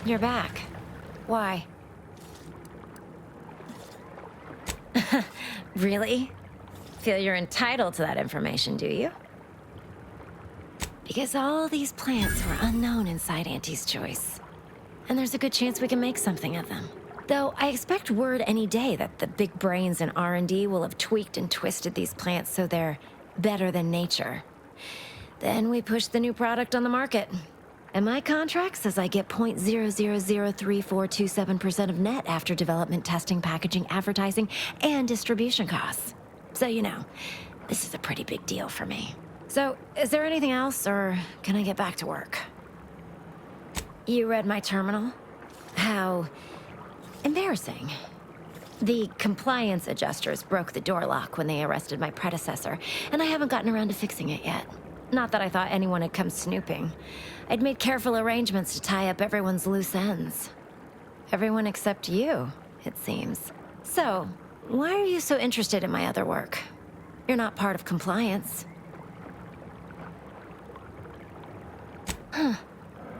You're back. Why? Really? Feel you're entitled to that information, do you? Because all these plants were unknown inside Auntie's Choice. And there's a good chance we can make something of them. Though I expect word any day that the big brains in R&D will have tweaked and twisted these plants so they're better than nature. Then we push the new product on the market. And my contract says I get 0.00034227% of net after development, testing, packaging, advertising, and distribution costs. So, you know, this is a pretty big deal for me. So, is there anything else, or can I get back to work? You read my terminal? How embarrassing. The compliance adjusters broke the door lock when they arrested my predecessor, and I haven't gotten around to fixing it yet. Not that I thought anyone had come snooping. I'd made careful arrangements to tie up everyone's loose ends. Everyone except you, it seems. So, why are you so interested in my other work? You're not part of compliance. Huh.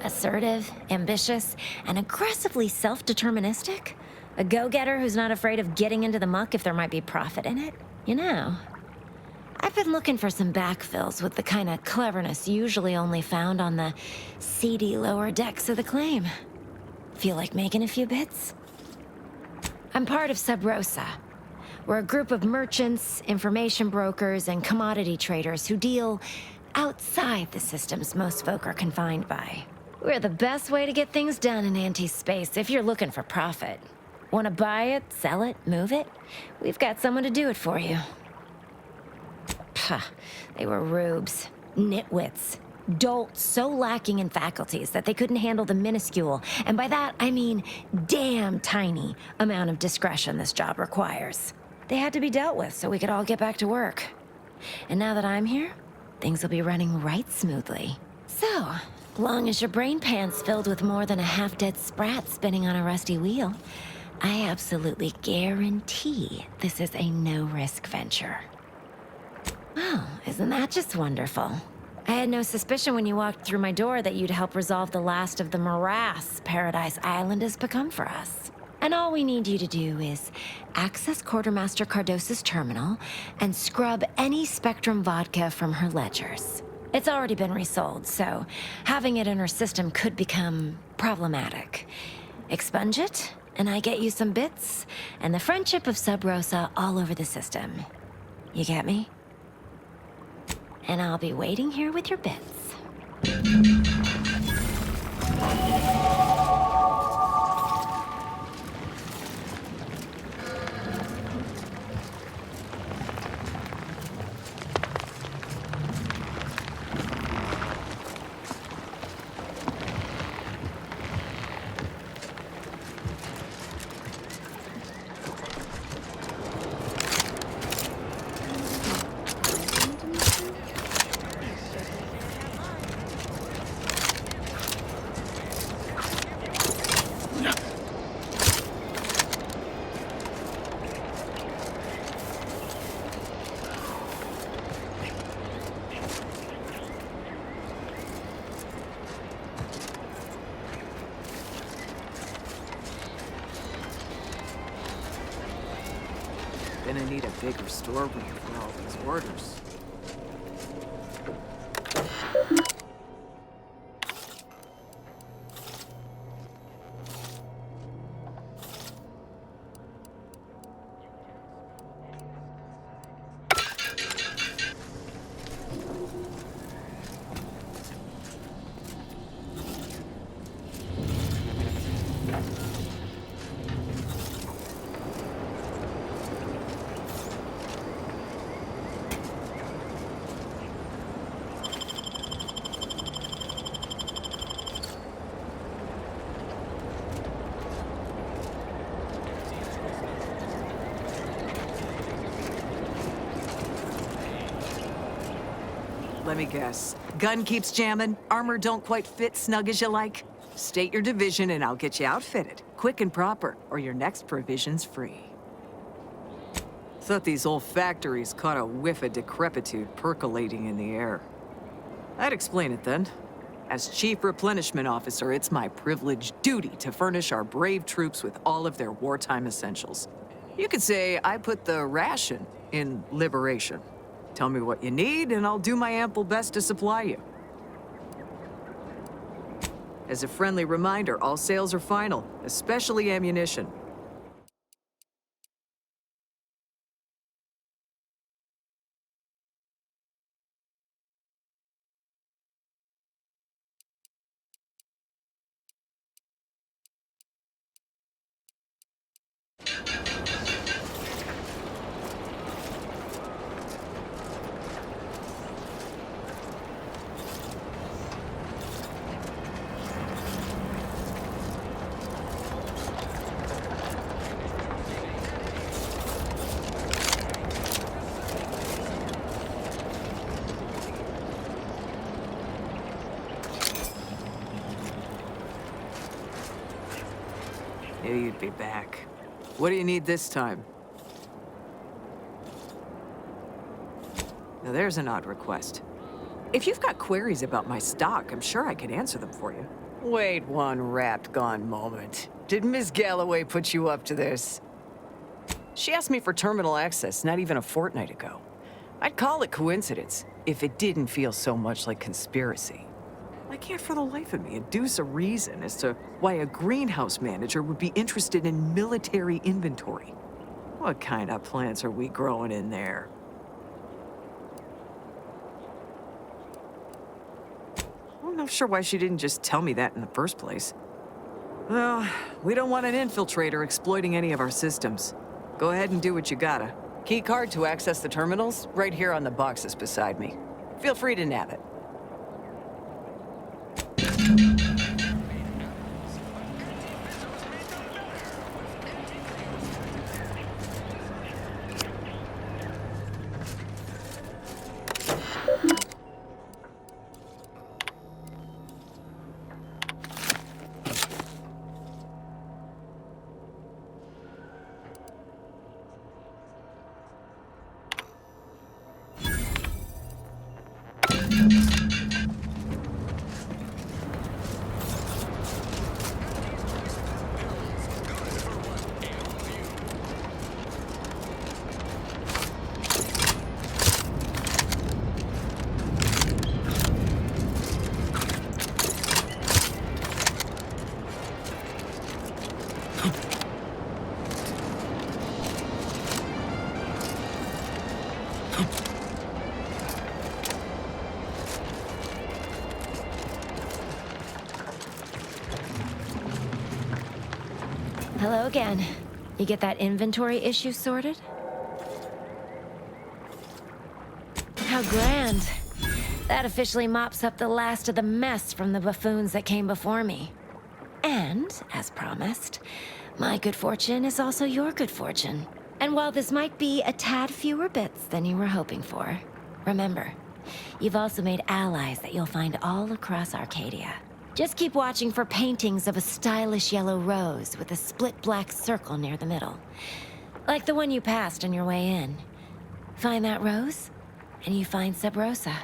Assertive, ambitious, and aggressively self-deterministic? A go-getter who's not afraid of getting into the muck if there might be profit in it? You know, I've been looking for some backfills with the kind of cleverness usually only found on the seedy lower decks of the claim. Feel like making a few bits? I'm part of Sub Rosa. We're a group of merchants, information brokers, and commodity traders who deal outside the systems most folk are confined by. We're the best way to get things done in anti-space if you're looking for profit. Want to buy it, sell it, move it? We've got someone to do it for you. Puh, they were rubes, nitwits, dolts so lacking in faculties that they couldn't handle the minuscule, and by that I mean damn tiny, amount of discretion this job requires. They had to be dealt with so we could all get back to work. And now that I'm here, things will be running right smoothly. So, long as your brain pan's filled with more than a half-dead sprat spinning on a rusty wheel, I absolutely guarantee this is a no-risk venture. Oh, isn't that just wonderful? I had no suspicion when you walked through my door that you'd help resolve the last of the morass Paradise Island has become for us. And all we need you to do is access Quartermaster Cardosa's terminal and scrub any Spectrum vodka from her ledgers. It's already been resold, so having it in her system could become problematic. Expunge it, and I get you some bits, and the friendship of Sub Rosa all over the system. You get me? And I'll be waiting here with your bits. Gonna need a bigger storeroom for all these orders. Let me guess. Gun keeps jamming, armor don't quite fit snug as you like. State your division and I'll get you outfitted. Quick and proper, or your next provision's free. Thought these old factories caught a whiff of decrepitude percolating in the air. I'd explain it then. As Chief Replenishment Officer, it's my privileged duty to furnish our brave troops with all of their wartime essentials. You could say I put the ration in liberation. Tell me what you need, and I'll do my ample best to supply you. As a friendly reminder, all sales are final, especially ammunition. Knew you'd be back. What do you need this time? Now there's an odd request. If you've got queries about my stock, I'm sure I could answer them for you. Wait one rat-gone moment. Did Miss Galloway put you up to this? She asked me for terminal access not even a fortnight ago. I'd call it coincidence if it didn't feel so much like conspiracy. I can't for the life of me induce a reason as to why a greenhouse manager would be interested in military inventory. What kind of plants are we growing in there? I'm not sure why she didn't just tell me that in the first place. Well, we don't want an infiltrator exploiting any of our systems. Go ahead and do what you gotta. Key card to access the terminals, right here on the boxes beside me. Feel free to nab it. Hello again. You get that inventory issue sorted? How grand. That officially mops up the last of the mess from the buffoons that came before me. And, as promised, my good fortune is also your good fortune. And while this might be a tad fewer bits than you were hoping for, remember, you've also made allies that you'll find all across Arcadia. Just keep watching for paintings of a stylish yellow rose with a split black circle near the middle. Like the one you passed on your way in. Find that rose, and you find Sub Rosa.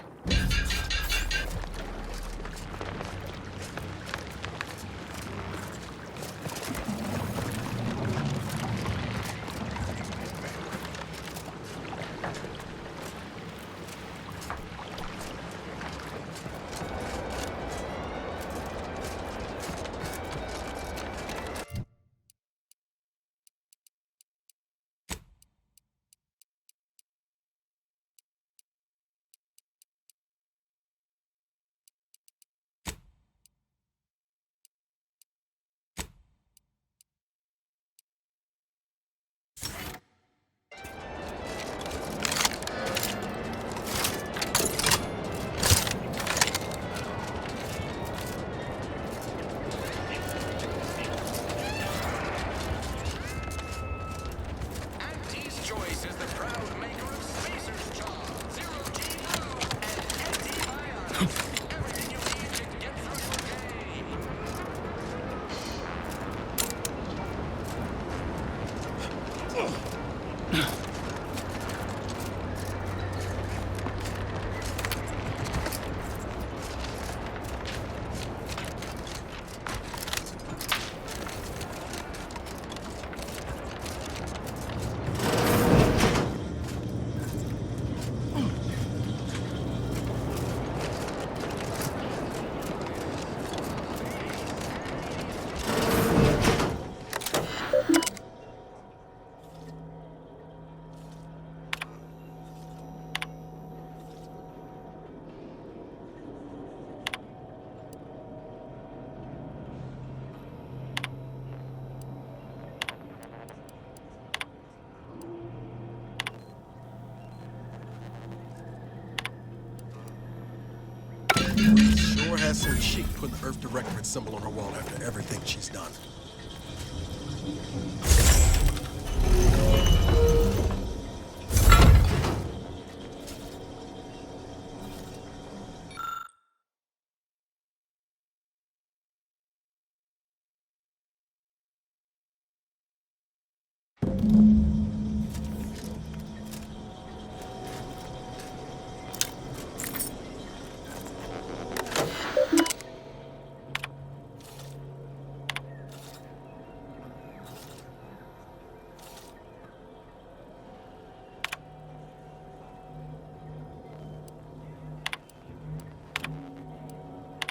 asshole chic putting the Earth Directorate symbol on her wall after everything she's done.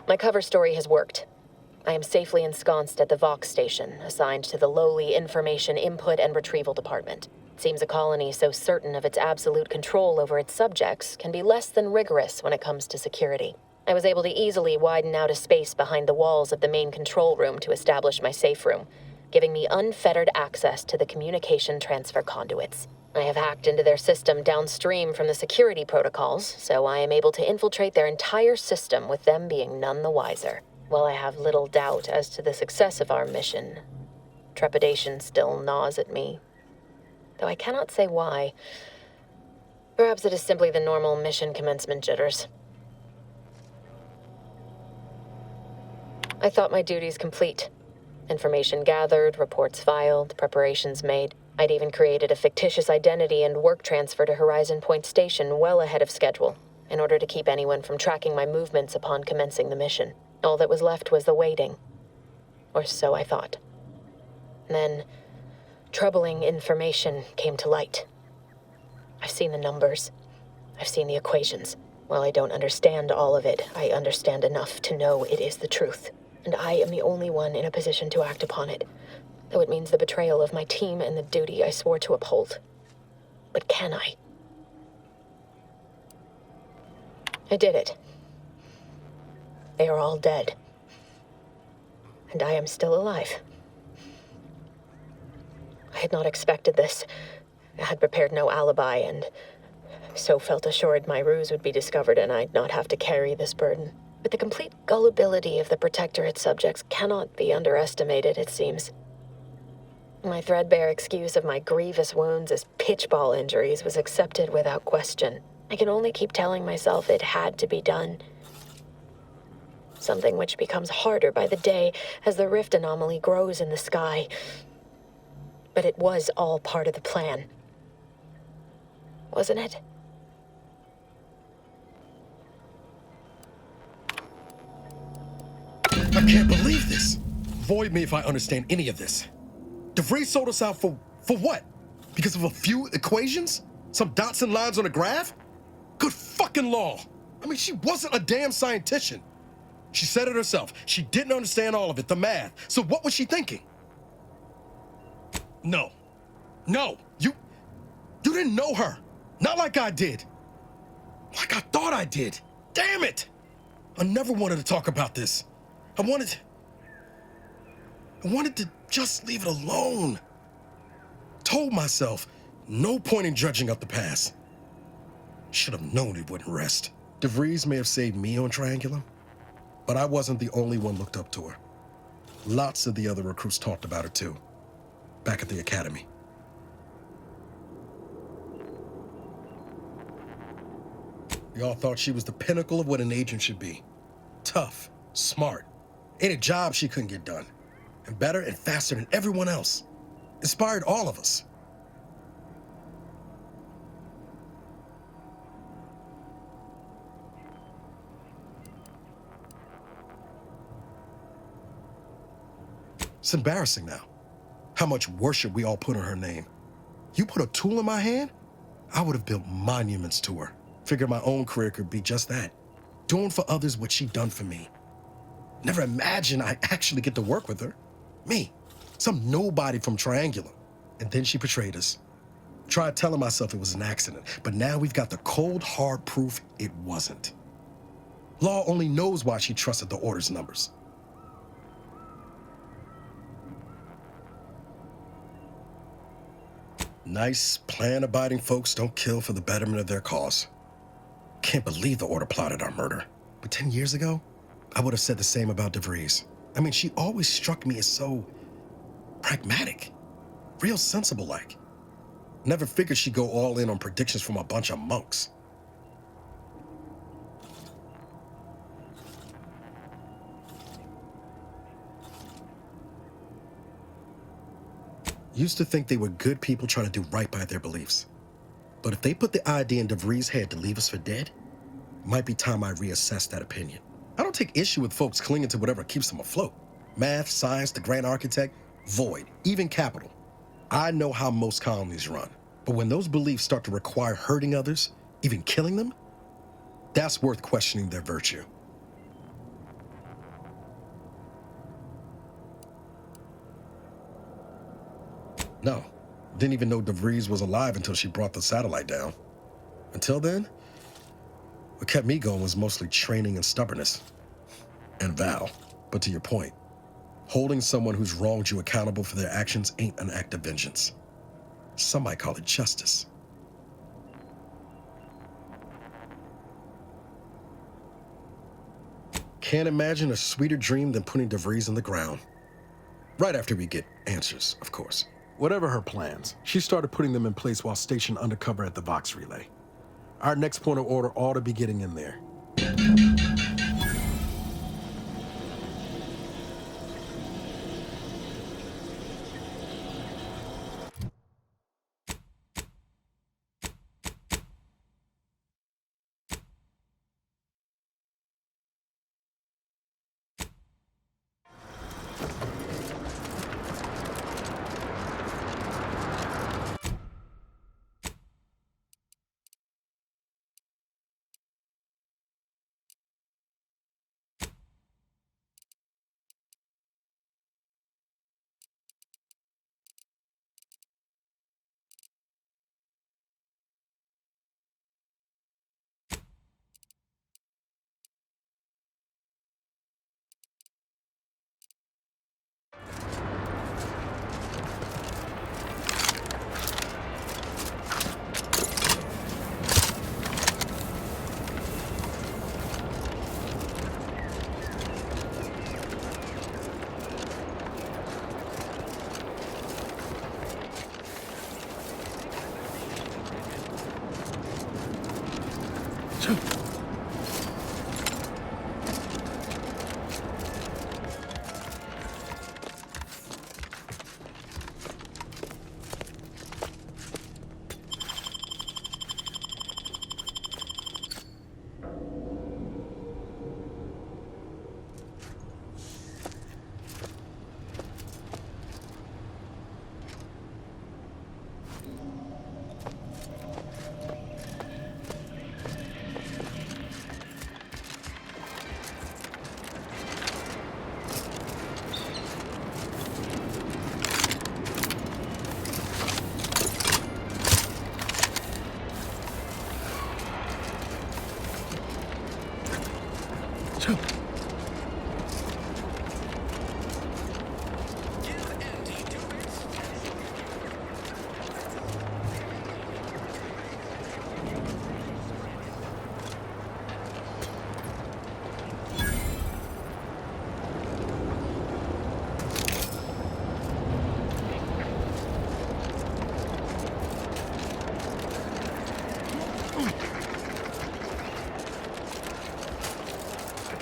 My cover story has worked. I am safely ensconced at the Vox station, assigned to the lowly Information Input and Retrieval Department. It seems a colony so certain of its absolute control over its subjects can be less than rigorous when it comes to security. I was able to easily widen out a space behind the walls of the main control room to establish my safe room, giving me unfettered access to the communication transfer conduits. I have hacked into their system downstream from the security protocols, so I am able to infiltrate their entire system with them being none the wiser. While I have little doubt as to the success of our mission, trepidation still gnaws at me, though I cannot say why. Perhaps it is simply the normal mission commencement jitters. I thought my duties complete. Information gathered, reports filed, preparations made. I'd even created a fictitious identity and work transfer to Horizon Point Station well ahead of schedule, in order to keep anyone from tracking my movements upon commencing the mission. All that was left was the waiting. Or so I thought. Then, troubling information came to light. I've seen the numbers. I've seen the equations. While I don't understand all of it, I understand enough to know it is the truth. And I am the only one in a position to act upon it, though it means the betrayal of my team and the duty I swore to uphold. But can I? I did it. They are all dead. And I am still alive. I had not expected this. I had prepared no alibi, and so felt assured my ruse would be discovered and I'd not have to carry this burden. But the complete gullibility of the Protectorate subjects cannot be underestimated, it seems. My threadbare excuse of my grievous wounds as pitchball injuries was accepted without question. I can only keep telling myself it had to be done. Something which becomes harder by the day as the rift anomaly grows in the sky. But it was all part of the plan. Wasn't it? I can't believe this. Void me if I understand any of this. DeVries sold us out for what? Because of a few equations? Some dots and lines on a graph? Good fucking law. I mean, she wasn't a damn scientist. She said it herself. She didn't understand all of it, the math. So what was she thinking? No. You didn't know her. Not like I did. Like I thought I did. Damn it. I never wanted to talk about this. I wanted to just leave it alone. Told myself, no point in judging up the past. Should have known it wouldn't rest. DeVries may have saved me on Triangulum, but I wasn't the only one looked up to her. Lots of the other recruits talked about her too, back at the academy. We all thought she was the pinnacle of what an agent should be. Tough, smart, ain't a job she couldn't get done. And better and faster than everyone else. Inspired all of us. It's embarrassing now. How much worship we all put on her name. You put a tool in my hand, I would have built monuments to her. Figured my own career could be just that. Doing for others what she'd done for me. Never imagined I'd actually get to work with her. Me, some nobody from Triangulum. And then she betrayed us. Tried telling myself it was an accident, but now we've got the cold, hard proof it wasn't. Law only knows why she trusted the Order's numbers. Nice, plan-abiding folks don't kill for the betterment of their cause. Can't believe the Order plotted our murder. But 10 years ago, I would have said the same about DeVries. I mean, she always struck me as so pragmatic, real sensible like. Never figured she'd go all in on predictions from a bunch of monks. Used to think they were good people trying to do right by their beliefs. But if they put the idea in DeVries' head to leave us for dead, might be time I reassess that opinion. I don't take issue with folks clinging to whatever keeps them afloat. Math, science, the grand architect, void, even capital. I know how most colonies run. But when those beliefs start to require hurting others, even killing them, that's worth questioning their virtue. No, didn't even know DeVries was alive until she brought the satellite down. Until then, what kept me going was mostly training and stubbornness. And Val. But to your point, holding someone who's wronged you accountable for their actions ain't an act of vengeance. Some might call it justice. Can't imagine a sweeter dream than putting DeVries in the ground. Right after we get answers, of course. Whatever her plans, she started putting them in place while stationed undercover at the Vox Relay. Our next point of order ought to be getting in there.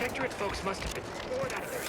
Protectorate folks must have been bored out of their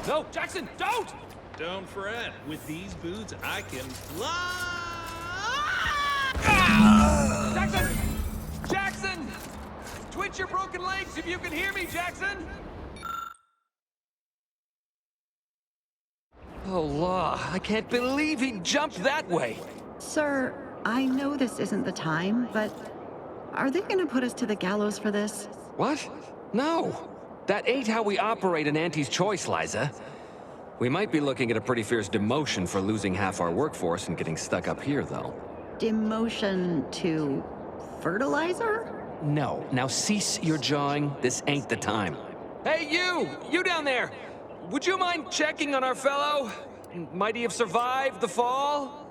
No, Jackson, don't! Don't fret. With these boots, I can fly! Jackson! Jackson! Twitch your broken legs if you can hear me, Jackson! Oh, law. I can't believe he jumped that way. Sir, I know this isn't the time, but are they gonna put us to the gallows for this? What? No. That ain't how we operate in Auntie's Choice, Liza. We might be looking at a pretty fierce demotion for losing half our workforce and getting stuck up here, though. Demotion to fertilizer? No. Now cease your jawing. This ain't the time. Hey, you! You down there! Would you mind checking on our fellow? Might he have survived the fall?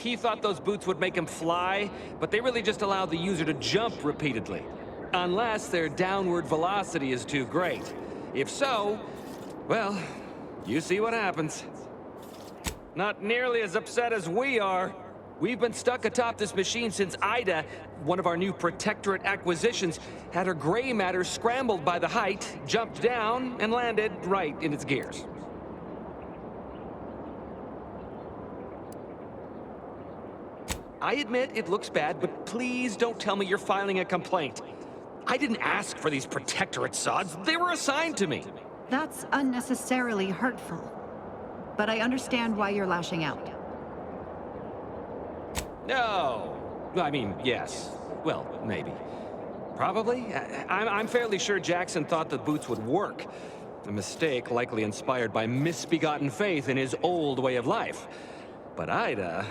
He thought those boots would make him fly, but they really just allow the user to jump repeatedly. Unless their downward velocity is too great. If so, well, you see what happens. Not nearly as upset as we are. We've been stuck atop this machine since Ida, one of our new Protectorate acquisitions, had her gray matter scrambled by the height, jumped down, and landed right in its gears. I admit it looks bad, but please don't tell me you're filing a complaint. I didn't ask for these Protectorate sods. They were assigned to me. That's unnecessarily hurtful. But I understand why you're lashing out. No. I mean, yes. Well, maybe. Probably? I'm fairly sure Jackson thought the boots would work. A mistake likely inspired by misbegotten faith in his old way of life. But Ida...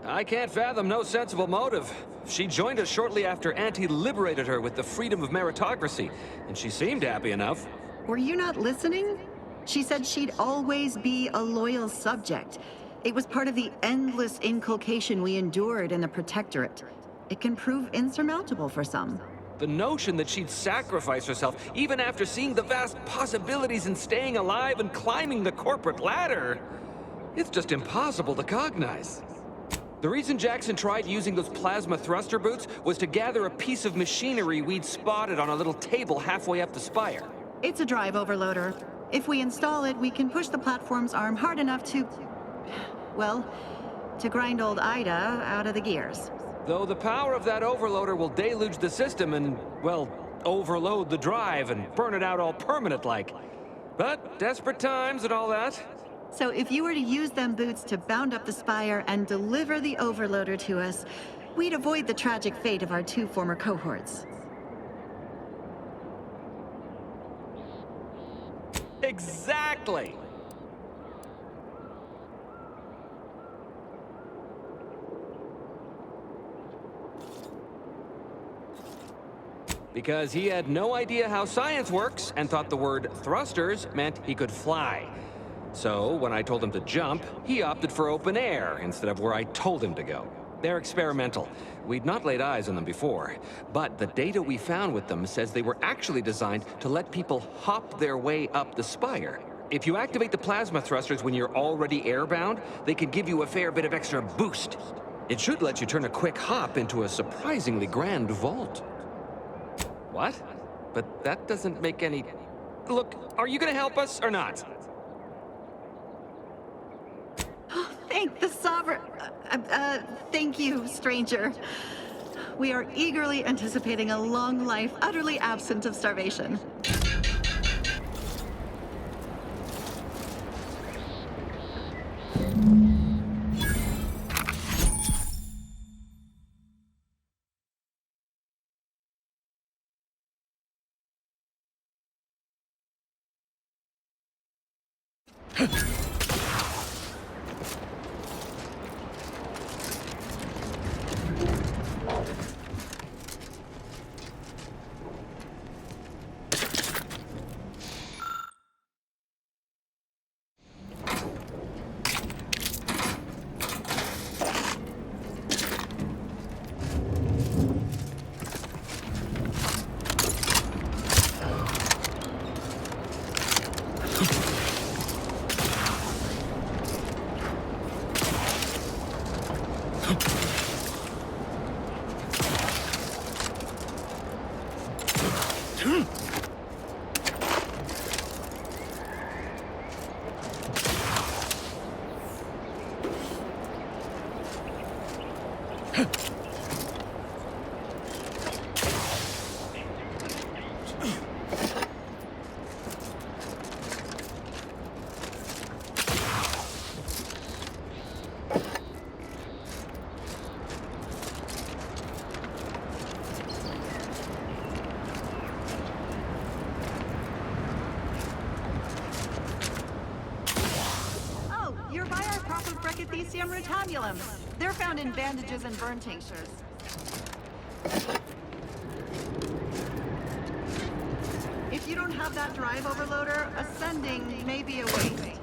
I can't fathom no sensible motive. She joined us shortly after Auntie liberated her with the freedom of meritocracy, and she seemed happy enough. Were you not listening? She said she'd always be a loyal subject. It was part of the endless inculcation we endured in the Protectorate. It can prove insurmountable for some. The notion that she'd sacrifice herself, even after seeing the vast possibilities in staying alive and climbing the corporate ladder, it's just impossible to cognize. The reason Jackson tried using those plasma thruster boots was to gather a piece of machinery we'd spotted on a little table halfway up the spire. It's a drive overloader. If we install it, we can push the platform's arm hard enough to... well, to grind old Ida out of the gears. Though the power of that overloader will deluge the system and, well, overload the drive and burn it out all permanent-like. But desperate times and all that. So if you were to use them boots to bound up the spire and deliver the overloader to us, we'd avoid the tragic fate of our 2 former cohorts. Exactly! Because he had no idea how science works and thought the word thrusters meant he could fly. So, when I told him to jump, he opted for open air instead of where I told him to go. They're experimental. We'd not laid eyes on them before, but the data we found with them says they were actually designed to let people hop their way up the spire. If you activate the plasma thrusters when you're already airbound, they can give you a fair bit of extra boost. It should let you turn a quick hop into a surprisingly grand vault. What? But that doesn't make any... Look, are you gonna help us or not? Thank the Sovereign... thank you, stranger. We are eagerly anticipating a long life utterly absent of starvation. Brachythecium rotabulum. They're found in bandages and burn tinctures. If you don't have that drive overloader, ascending may be a waste.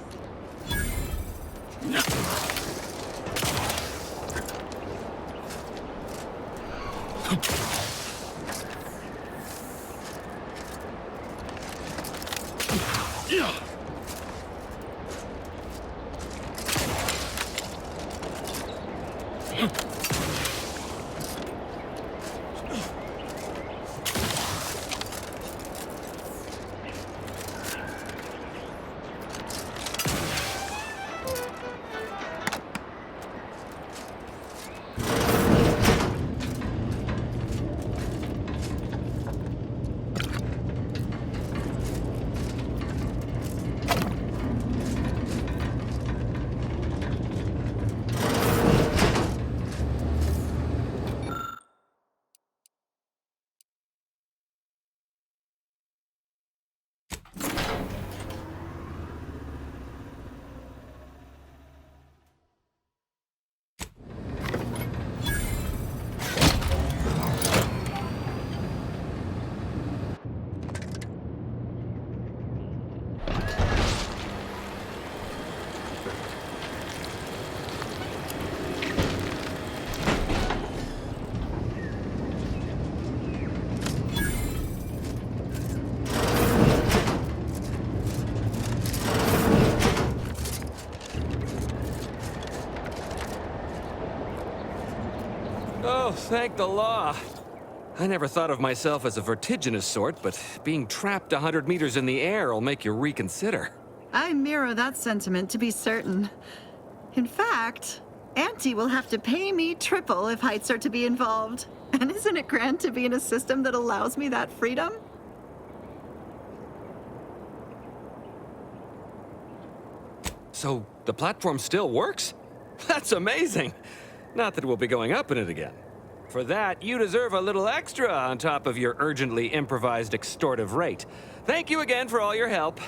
Oh, thank the law. I never thought of myself as a vertiginous sort, but being trapped 100 meters in the air will make you reconsider. I mirror that sentiment, to be certain. In fact, Auntie will have to pay me triple if heights are to be involved. And isn't it grand to be in a system that allows me that freedom? So, the platform still works? That's amazing! Not that we'll be going up in it again. For that, you deserve a little extra on top of your urgently improvised extortive rate. Thank you again for all your help.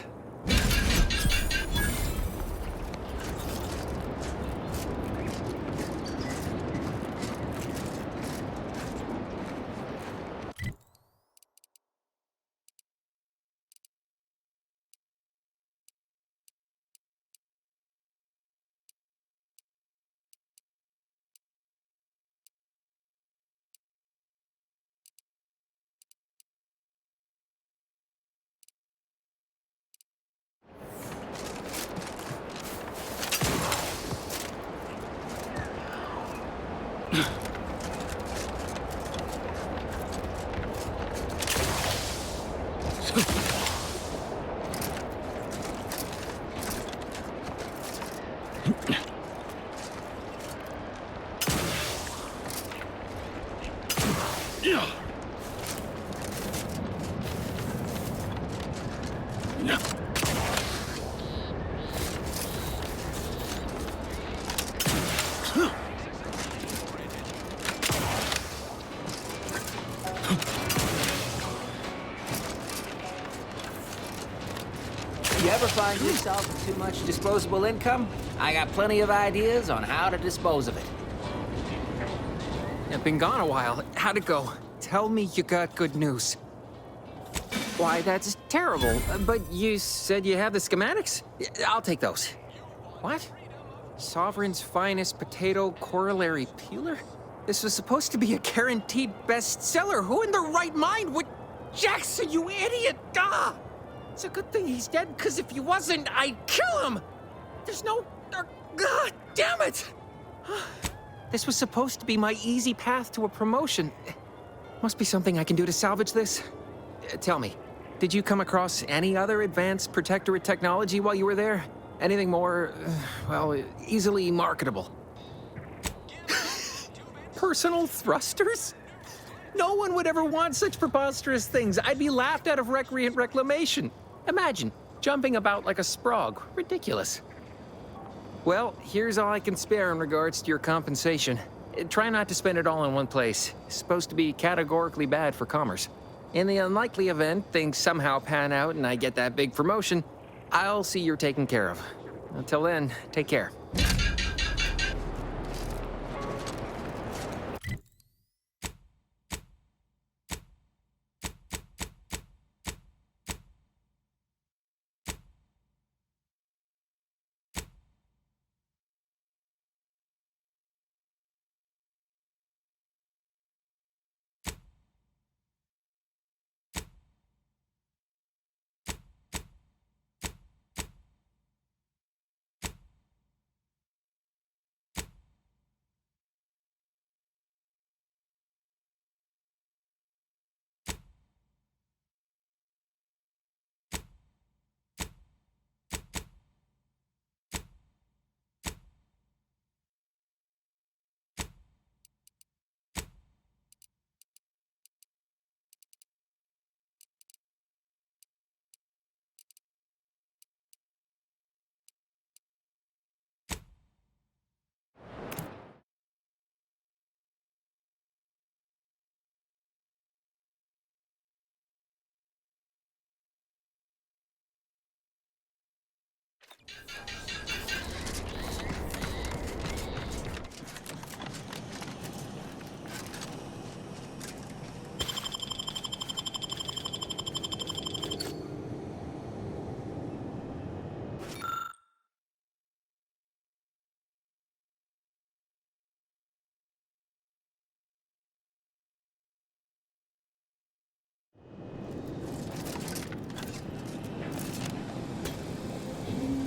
You ever find yourself with too much disposable income? I got plenty of ideas on how to dispose of it. I've been gone a while. How'd it go? Tell me you got good news. Why, that's terrible. But you said you have the schematics? I'll take those. What? Sovereign's finest potato corollary peeler? This was supposed to be a guaranteed bestseller. Who in their right mind would... Jackson, you idiot! Ah! It's a good thing he's dead, because if he wasn't, I'd kill him! There's no... God damn it! This was supposed to be my easy path to a promotion. Must be something I can do to salvage this. Tell me, did you come across any other advanced protectorate technology while you were there? Anything more, well, easily marketable? Personal thrusters? No one would ever want such preposterous things. I'd be laughed out of recreant reclamation. Imagine, jumping about like a sprog. Ridiculous. Well, here's all I can spare in regards to your compensation. Try not to spend it all in one place. It's supposed to be categorically bad for commerce. In the unlikely event things somehow pan out and I get that big promotion, I'll see you're taken care of. Until then, take care.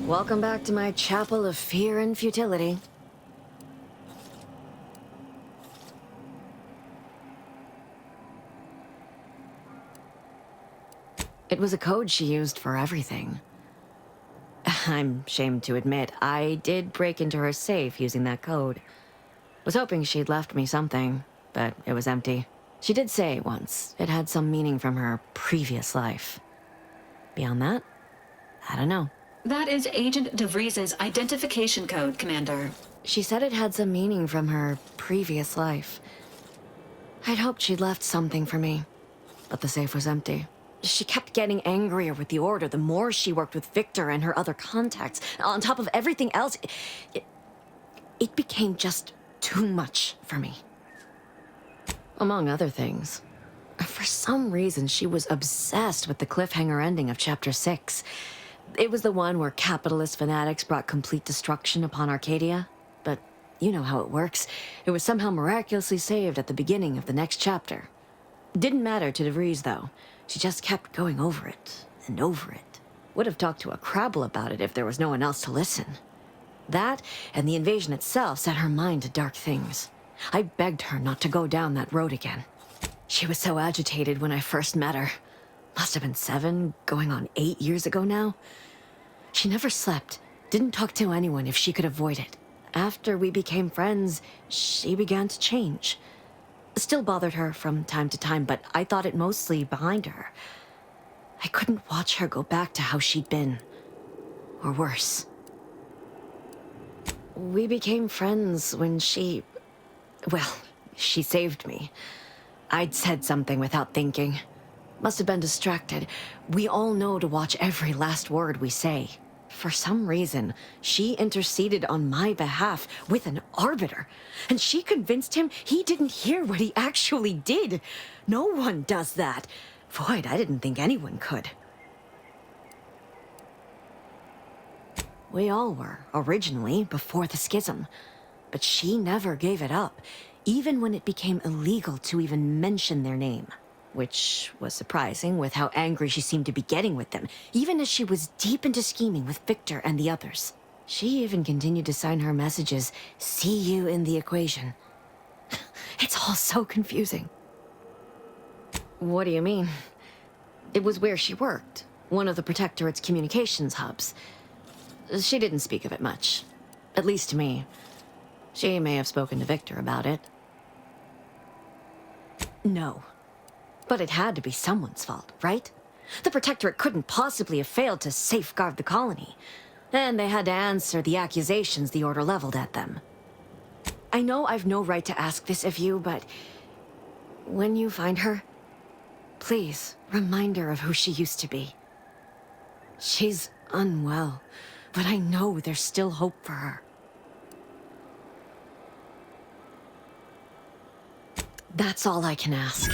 Welcome back to my chapel of fear and futility. It was a code she used for everything. I'm ashamed to admit, I did break into her safe using that code. Was hoping she'd left me something, but it was empty. She did say once it had some meaning from her previous life. Beyond that, I don't know. That is Agent DeVries's identification code, Commander. She said it had some meaning from her previous life. I'd hoped she'd left something for me, but the safe was empty. She kept getting angrier with the Order the more she worked with Victor and her other contacts. On top of everything else, it became just too much for me. Among other things, for some reason she was obsessed with the cliffhanger ending of Chapter 6. It was the one where capitalist fanatics brought complete destruction upon Arcadia. But you know how it works. It was somehow miraculously saved at the beginning of the next chapter. Didn't matter to DeVries, though. She just kept going over it and over it. Would have talked to a Crabble about it if there was no one else to listen. That and the invasion itself set her mind to dark things. I begged her not to go down that road again. She was so agitated when I first met her. Must have been 7, going on 8 years ago now. She never slept, didn't talk to anyone if she could avoid it. After we became friends, she began to change. Still bothered her from time to time, but I thought it mostly behind her. I couldn't watch her go back to how she'd been. Or worse. We became friends when she... well, she saved me. I'd said something without thinking. Must have been distracted. We all know to watch every last word we say. For some reason, she interceded on my behalf with an arbiter, and she convinced him he didn't hear what he actually did. No one does that. Void, I didn't think anyone could. We all were, originally, before the schism. But she never gave it up, even when it became illegal to even mention their name. Which was surprising with how angry she seemed to be getting with them, even as she was deep into scheming with Victor and the others. She even continued to sign her messages, "See you in the equation." It's all so confusing. What do you mean? It was where she worked, one of the Protectorate's communications hubs. She didn't speak of it much, at least to me. She may have spoken to Victor about it. No. But it had to be someone's fault, right? The Protectorate couldn't possibly have failed to safeguard the colony. And they had to answer the accusations the Order leveled at them. I know I've no right to ask this of you, but... when you find her, please remind her of who she used to be. She's unwell, but I know there's still hope for her. That's all I can ask.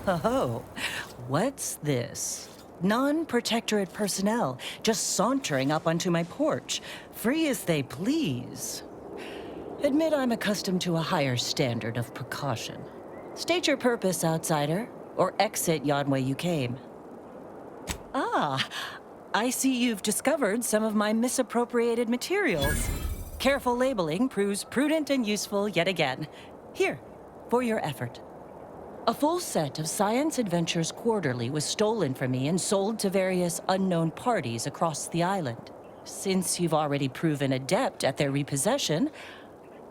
Oh, what's this? Non-protectorate personnel just sauntering up onto my porch, free as they please. Admit I'm accustomed to a higher standard of precaution. State your purpose, outsider, or exit yon way you came. Ah, I see you've discovered some of my misappropriated materials. Careful labeling proves prudent and useful yet again. Here, for your effort. A full set of Science Adventures Quarterly was stolen from me and sold to various unknown parties across the island. Since you've already proven adept at their repossession,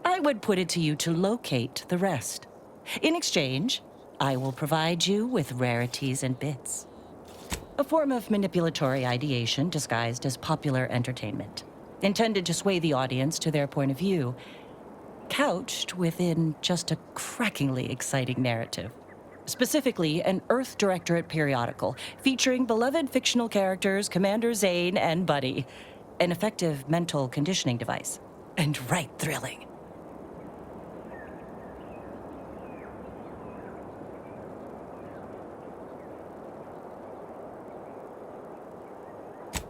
I would put it to you to locate the rest. In exchange, I will provide you with rarities and bits. A form of manipulatory ideation disguised as popular entertainment, intended to sway the audience to their point of view, couched within just a crackingly exciting narrative. Specifically, an Earth Directorate periodical featuring beloved fictional characters Commander Zane and Buddy. An effective mental conditioning device. And right thrilling.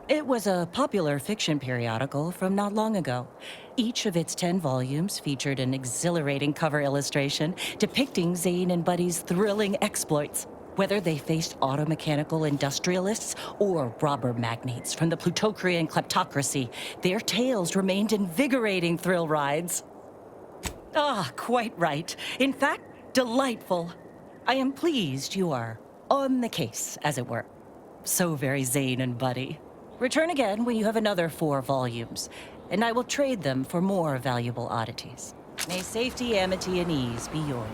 It was a popular fiction periodical from not long ago. Each of its 10 volumes featured an exhilarating cover illustration depicting Zane and Buddy's thrilling exploits. Whether they faced automechanical industrialists or robber magnates from the Plutocrian kleptocracy, their tales remained invigorating thrill rides. Ah, quite right. In fact, delightful. I am pleased you are on the case, as it were. So very Zane and Buddy. Return again when you have another 4 volumes, and I will trade them for more valuable oddities. May safety, amity, and ease be yours.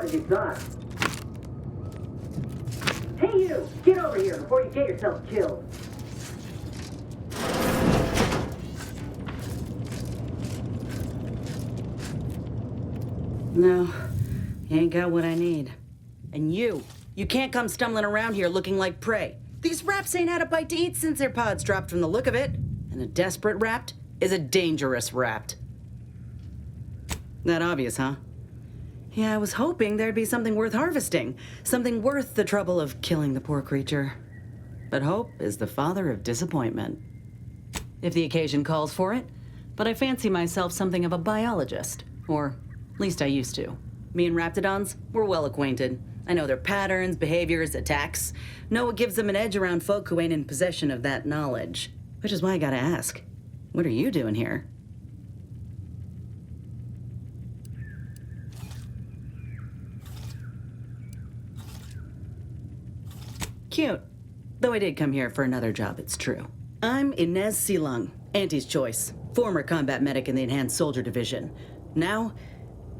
what you thought. Hey you! Get over here before you get yourself killed. No, you ain't got what I need. And you can't come stumbling around here looking like prey. These raps ain't had a bite to eat since their pods dropped from the look of it. And a desperate rapt is a dangerous rapt. That obvious, huh? Yeah, I was hoping there'd be something worth harvesting. Something worth the trouble of killing the poor creature. But hope is the father of disappointment. If the occasion calls for it. But I fancy myself something of a biologist. Or at least I used to. Me and raptidons, we're well acquainted. I know their patterns, behaviors, attacks. Know what gives them an edge around folk who ain't in possession of that knowledge. Which is why I gotta ask, what are you doing here? Cute. Though I did come here for another job, it's true. I'm Inez Silung, Auntie's choice. Former combat medic in the Enhanced Soldier Division. Now,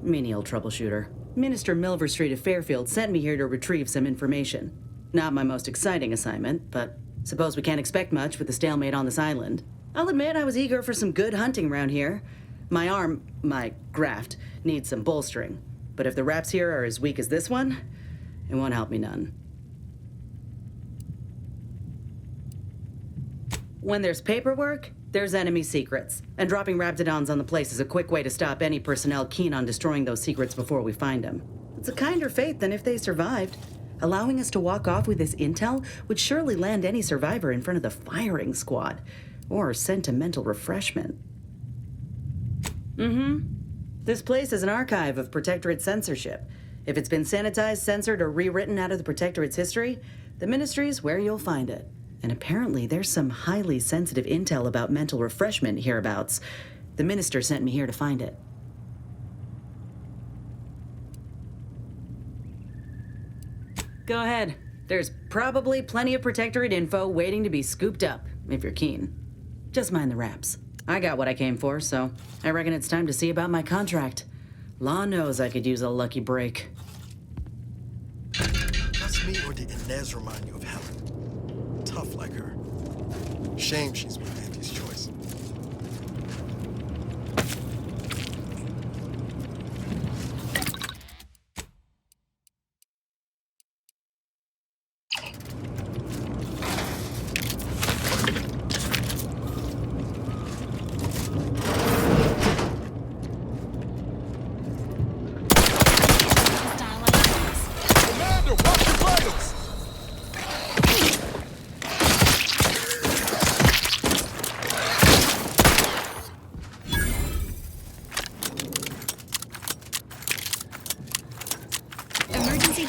menial troubleshooter. Minister Milver Street of Fairfield sent me here to retrieve some information. Not my most exciting assignment, but suppose we can't expect much with the stalemate on this island. I'll admit I was eager for some good hunting around here. My graft, needs some bolstering. But if the raps here are as weak as this one, it won't help me none. When there's paperwork, there's enemy secrets. And dropping raptidons on the place is a quick way to stop any personnel keen on destroying those secrets before we find them. It's a kinder fate than if they survived. Allowing us to walk off with this intel would surely land any survivor in front of the firing squad. Or sentimental refreshment. This place is an archive of Protectorate censorship. If it's been sanitized, censored, or rewritten out of the Protectorate's history, the Ministry's where you'll find it. And apparently there's some highly sensitive intel about mental refreshment hereabouts. The Minister sent me here to find it. Go ahead. There's probably plenty of Protectorate info waiting to be scooped up, if you're keen. Just mind the raps. I got what I came for, so I reckon it's time to see about my contract. Law knows I could use a lucky break. Just me, or did Inez remind you of Helen? Tough like her. Shame she's my Auntie's choice.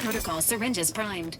Protocol syringes primed.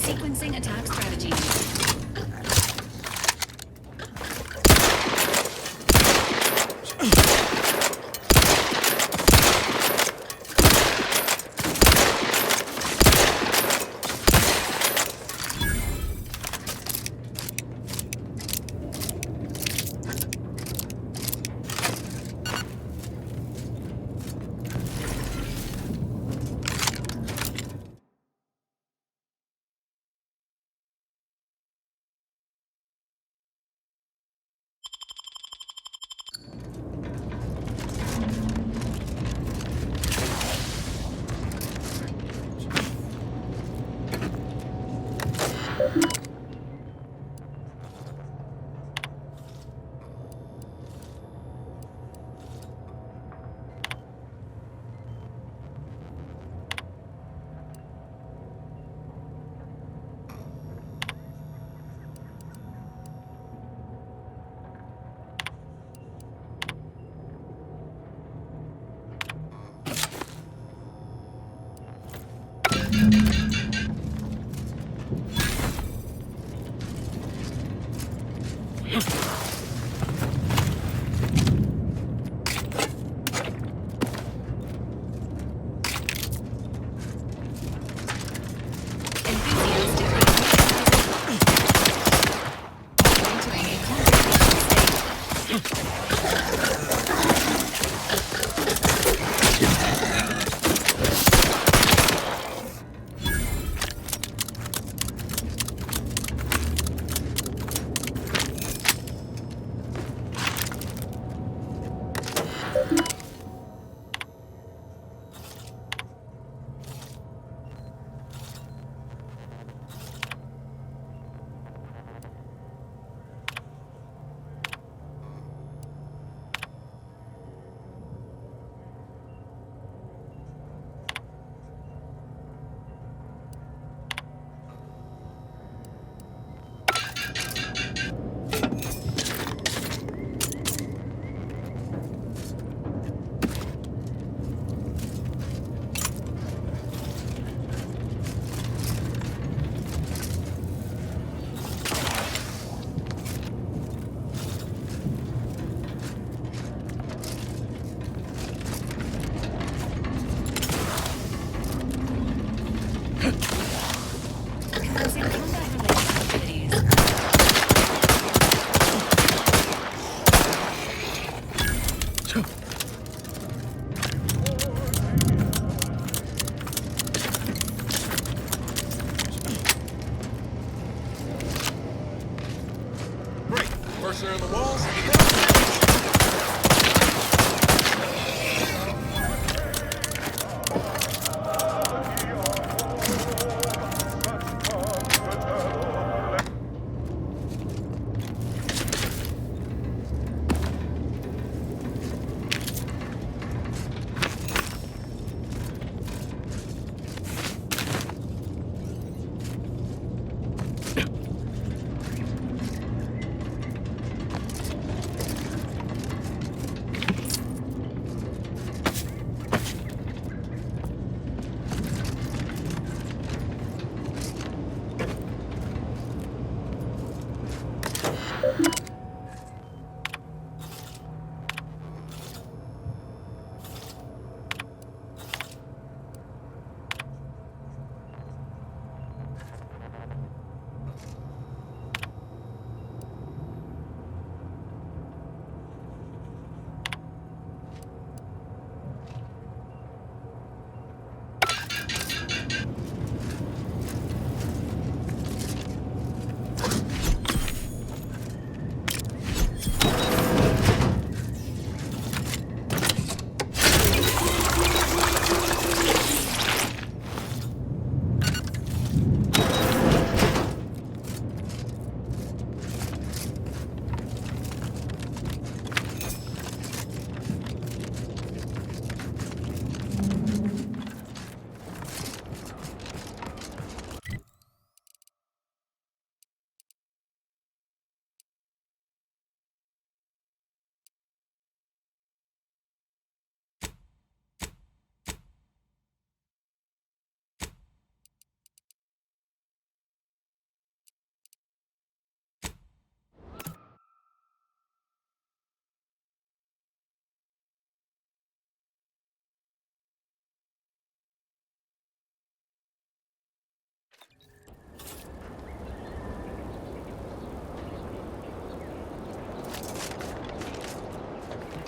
Sequencing attack strategy. Mercer in the walls.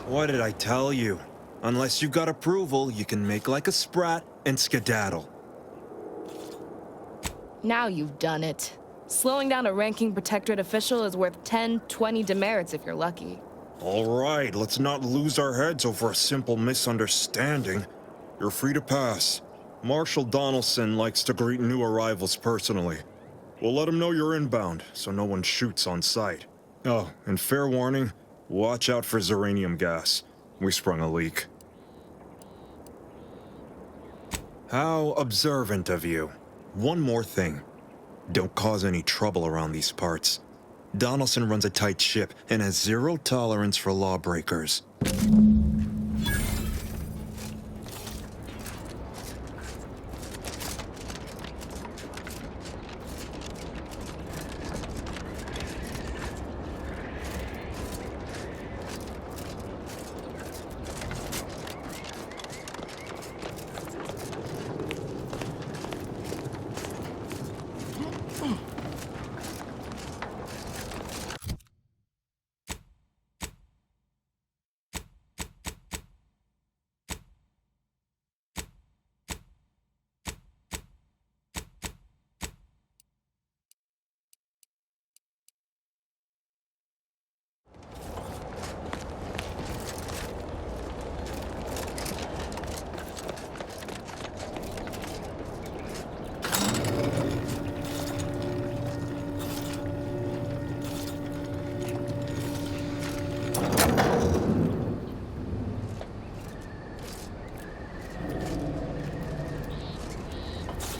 What did I tell you? Unless you got approval, you can make like a sprat and skedaddle. Now you've done it. Slowing down a ranking Protectorate official is worth 10, 20 demerits if you're lucky. All right, let's not lose our heads over a simple misunderstanding. You're free to pass. Marshal Donaldson likes to greet new arrivals personally. We'll let him know you're inbound, so no one shoots on sight. Oh, and fair warning, watch out for Zeranium gas. We sprung a leak. How observant of you. One more thing. Don't cause any trouble around these parts. Donaldson runs a tight ship and has zero tolerance for lawbreakers.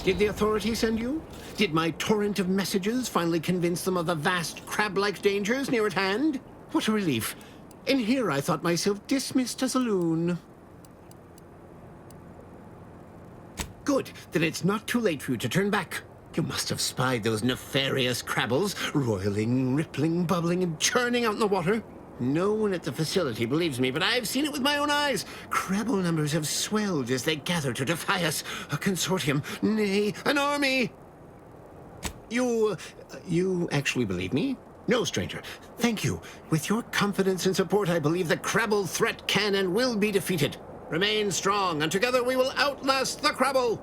Did the authorities send you? Did my torrent of messages finally convince them of the vast crab-like dangers near at hand? What a relief. In here I thought myself dismissed as a loon. Good, then it's not too late for you to turn back. You must have spied those nefarious crabbles, roiling, rippling, bubbling, and churning out in the water. No one at the facility believes me, but I've seen it with my own eyes. Crabble numbers have swelled as they gather to defy us. A consortium, nay, an army. You actually believe me? No, stranger. Thank you. With your confidence and support, I believe the Crabble threat can and will be defeated. Remain strong, and together we will outlast the Crabble!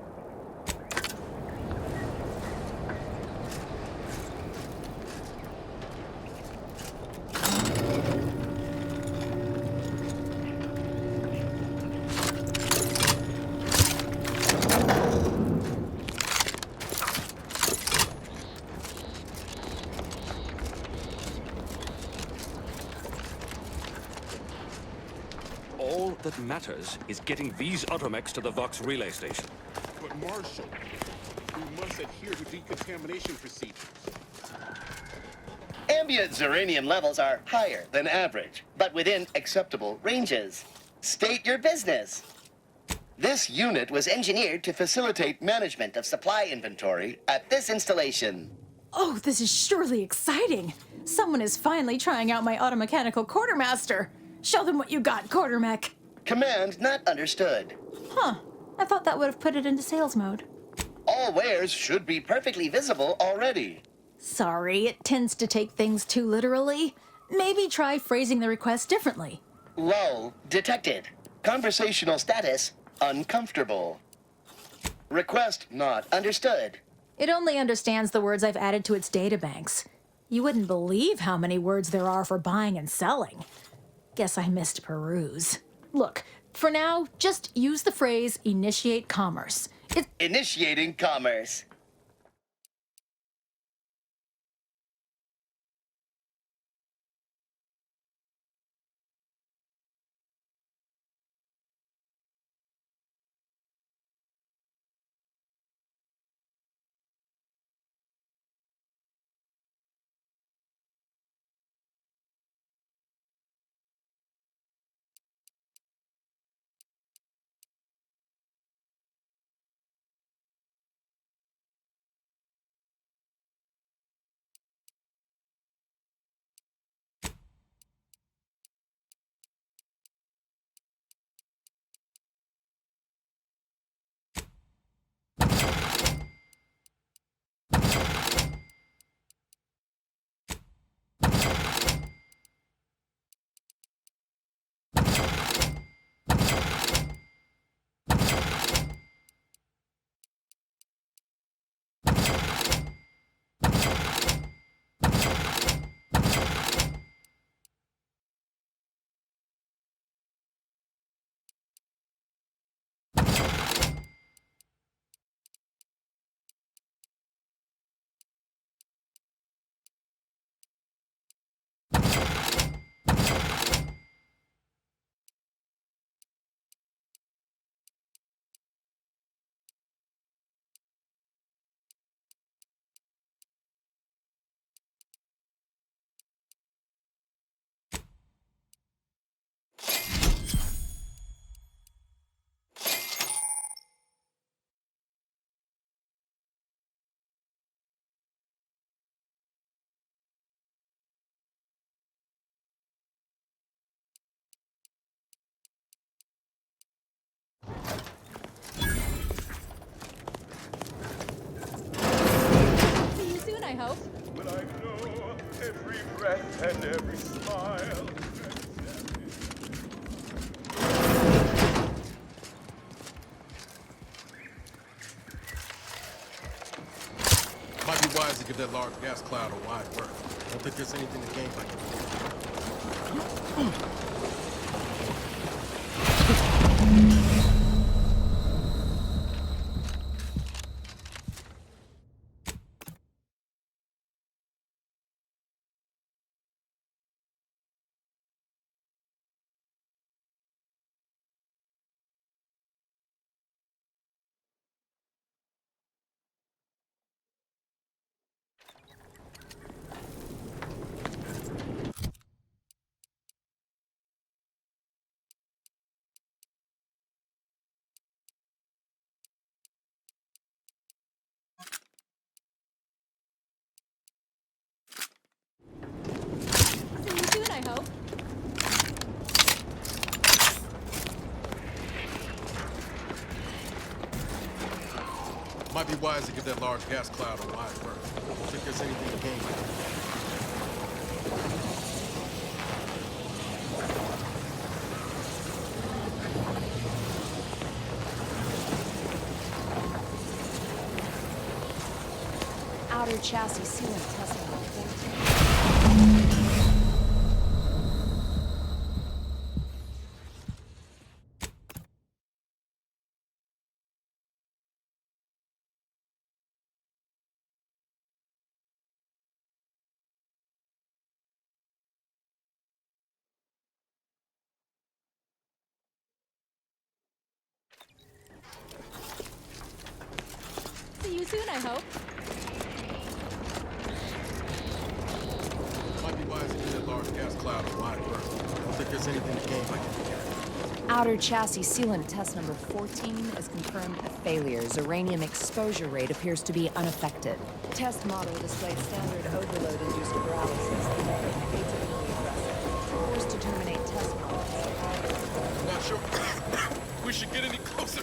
All that matters is getting these automechs to the Vox relay station. But Marshal, we must adhere to decontamination procedures. Ambient Zeranium levels are higher than average, but within acceptable ranges. State your business. This unit was engineered to facilitate management of supply inventory at this installation. Oh, this is surely exciting. Someone is finally trying out my automechanical quartermaster. Show them what you got, Quartermech. Command not understood. Huh. I thought that would have put it into sales mode. All wares should be perfectly visible already. Sorry, it tends to take things too literally. Maybe try phrasing the request differently. Lull detected. Conversational status uncomfortable. Request not understood. It only understands the words I've added to its databanks. You wouldn't believe how many words there are for buying and selling. Guess I missed peruse. Look, for now, just use the phrase initiate commerce. Initiating commerce. See you soon, I hope. But I know every breath and every smile. Might be wise to give that large gas cloud a wide berth. Don't think there's anything to gain by Might be wise to get that large gas cloud a wide berth. Think there's anything to gain. Outer chassis sealant test number 14. See you soon, I hope. Might be wise to get that large gas cloud a wide berth. Don't think there's anything to gain by getting here. Outer chassis sealant test number 14 is confirmed a failure. Uranium exposure rate appears to be unaffected. Test model displayed standard overload-induced paralysis. The method fatally aggressive. Forced to terminate test model. Not sure we should get any closer.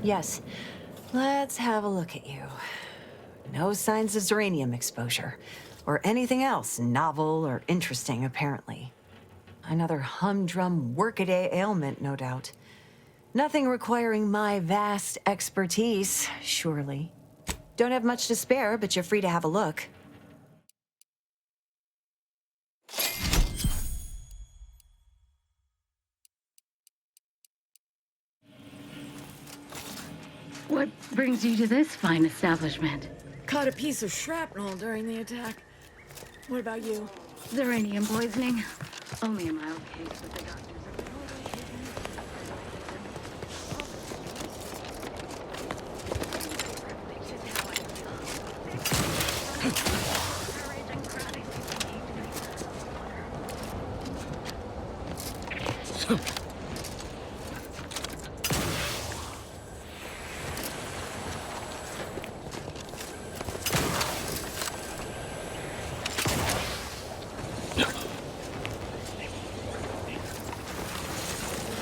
Yes. Let's have a look at you. No signs of uranium exposure, or anything else novel or interesting, apparently. Another humdrum workaday ailment, no doubt. Nothing requiring my vast expertise, surely. Don't have much to spare, but you're free to have a look. What brings you to this fine establishment? Caught a piece of shrapnel during the attack. What about you? Uranium poisoning. Only a mild case, but the doctors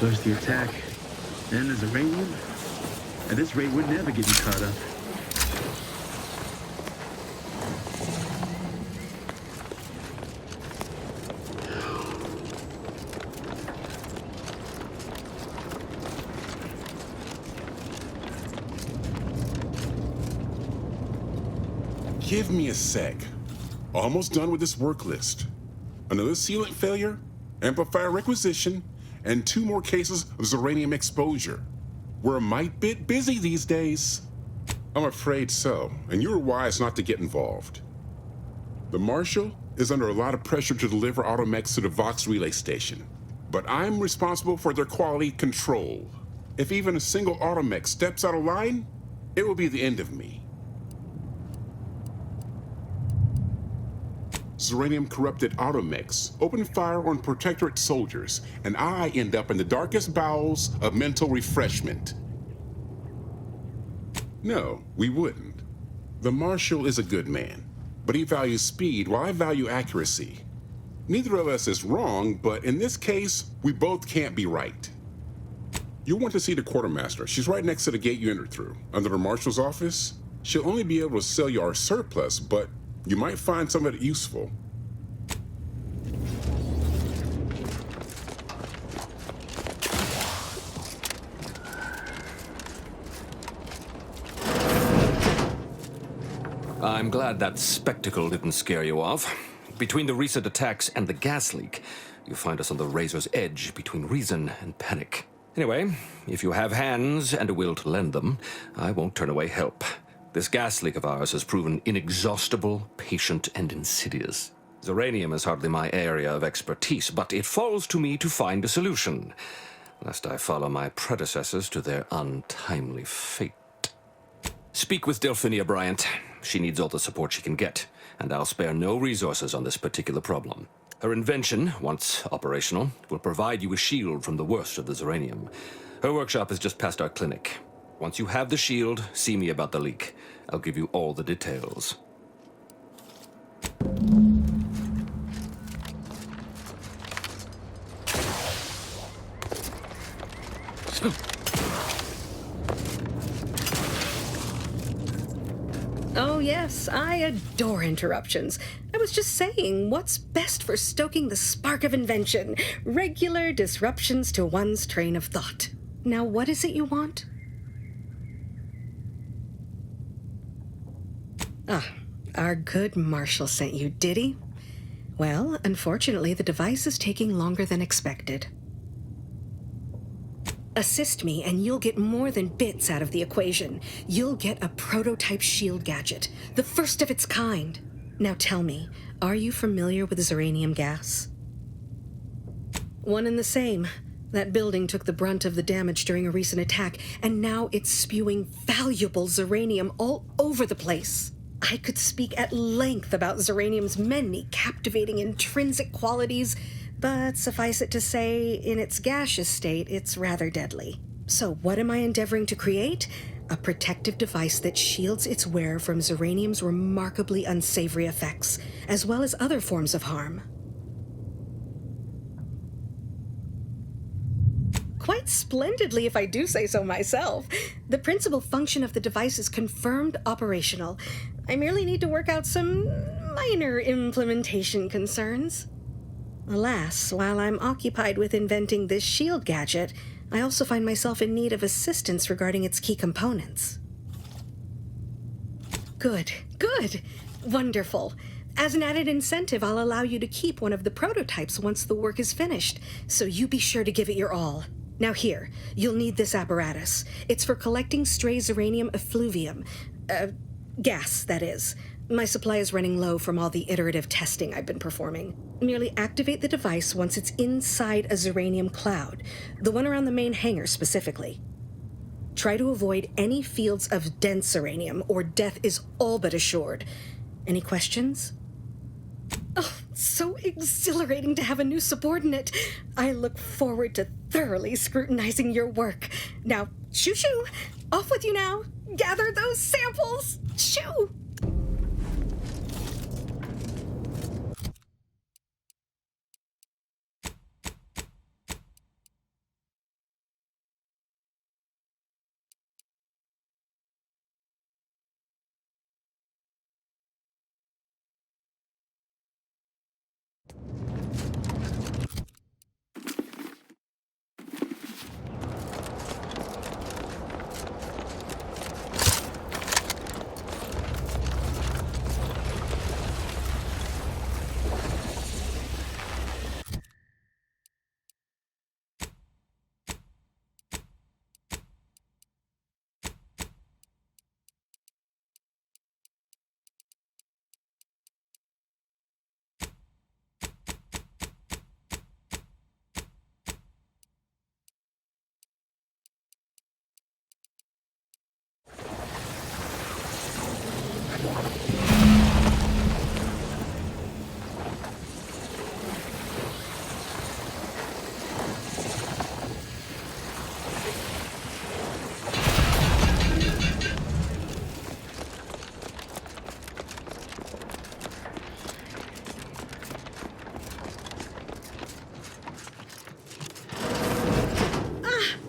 First the attack, then there's uranium. At this rate, we're never getting caught up. Give me a sec. Almost done with this work list. Another sealant failure, amplifier requisition, and 2 more cases of uranium exposure. We're a mite bit busy these days. I'm afraid so, and you're wise not to get involved. The Marshal is under a lot of pressure to deliver automechs to the Vox relay station, but I'm responsible for their quality control. If even a single automech steps out of line, it will be the end of me. Uranium-corrupted automechs open fire on Protectorate soldiers, and I end up in the darkest bowels of mental refreshment. No, we wouldn't. The Marshal is a good man, but he values speed while I value accuracy. Neither of us is wrong, but in this case, we both can't be right. You'll want to see the Quartermaster. She's right next to the gate you entered through. Under the Marshal's office, she'll only be able to sell you our surplus, but you might find some of it useful. I'm glad that spectacle didn't scare you off. Between the recent attacks and the gas leak, you find us on the razor's edge between reason and panic. Anyway, if you have hands and a will to lend them, I won't turn away help. This gas leak of ours has proven inexhaustible, patient, and insidious. Uranium is hardly my area of expertise, but it falls to me to find a solution. lest I follow my predecessors to their untimely fate. Speak with Delphinia Bryant. She needs all the support she can get, and I'll spare no resources on this particular problem. Her invention, once operational, will provide you a shield from the worst of the Zeranium. Her workshop is just past our clinic. Once you have the shield, see me about the leak. I'll give you all the details. Oh, yes, I adore interruptions. I was just saying, what's best for stoking the spark of invention? Regular disruptions to one's train of thought. Now, what is it you want? Ah, our good Marshall sent you, did he? Well, unfortunately, the device is taking longer than expected. Assist me, and you'll get more than bits out of the equation. You'll get a prototype shield gadget, the first of its kind. Now tell me, are you familiar with Zeranium gas? One and the same. That building took the brunt of the damage during a recent attack, and now it's spewing valuable Zeranium all over the place. I could speak at length about Zeranium's many captivating intrinsic qualities, but suffice it to say, in its gaseous state, it's rather deadly. So what am I endeavoring to create? A protective device that shields its wearer from Zeranium's remarkably unsavory effects, as well as other forms of harm. Quite splendidly, if I do say so myself. The principal function of the device is confirmed operational. I merely need to work out some minor implementation concerns. Alas, while I'm occupied with inventing this shield gadget, I also find myself in need of assistance regarding its key components. Good. Wonderful. As an added incentive, I'll allow you to keep one of the prototypes once the work is finished, so you be sure to give it your all. Now here, you'll need this apparatus. It's for collecting stray Zeranium effluvium. Gas, that is. My supply is running low from all the iterative testing I've been performing. Merely activate the device once it's inside a Zeranium cloud, the one around the main hangar specifically. Try to avoid any fields of dense Zeranium, or death is all but assured. Any questions? Oh, so exhilarating to have a new subordinate. I look forward to thoroughly scrutinizing your work. Now, shoo-shoo! Off with you now! Gather those samples! Shoo!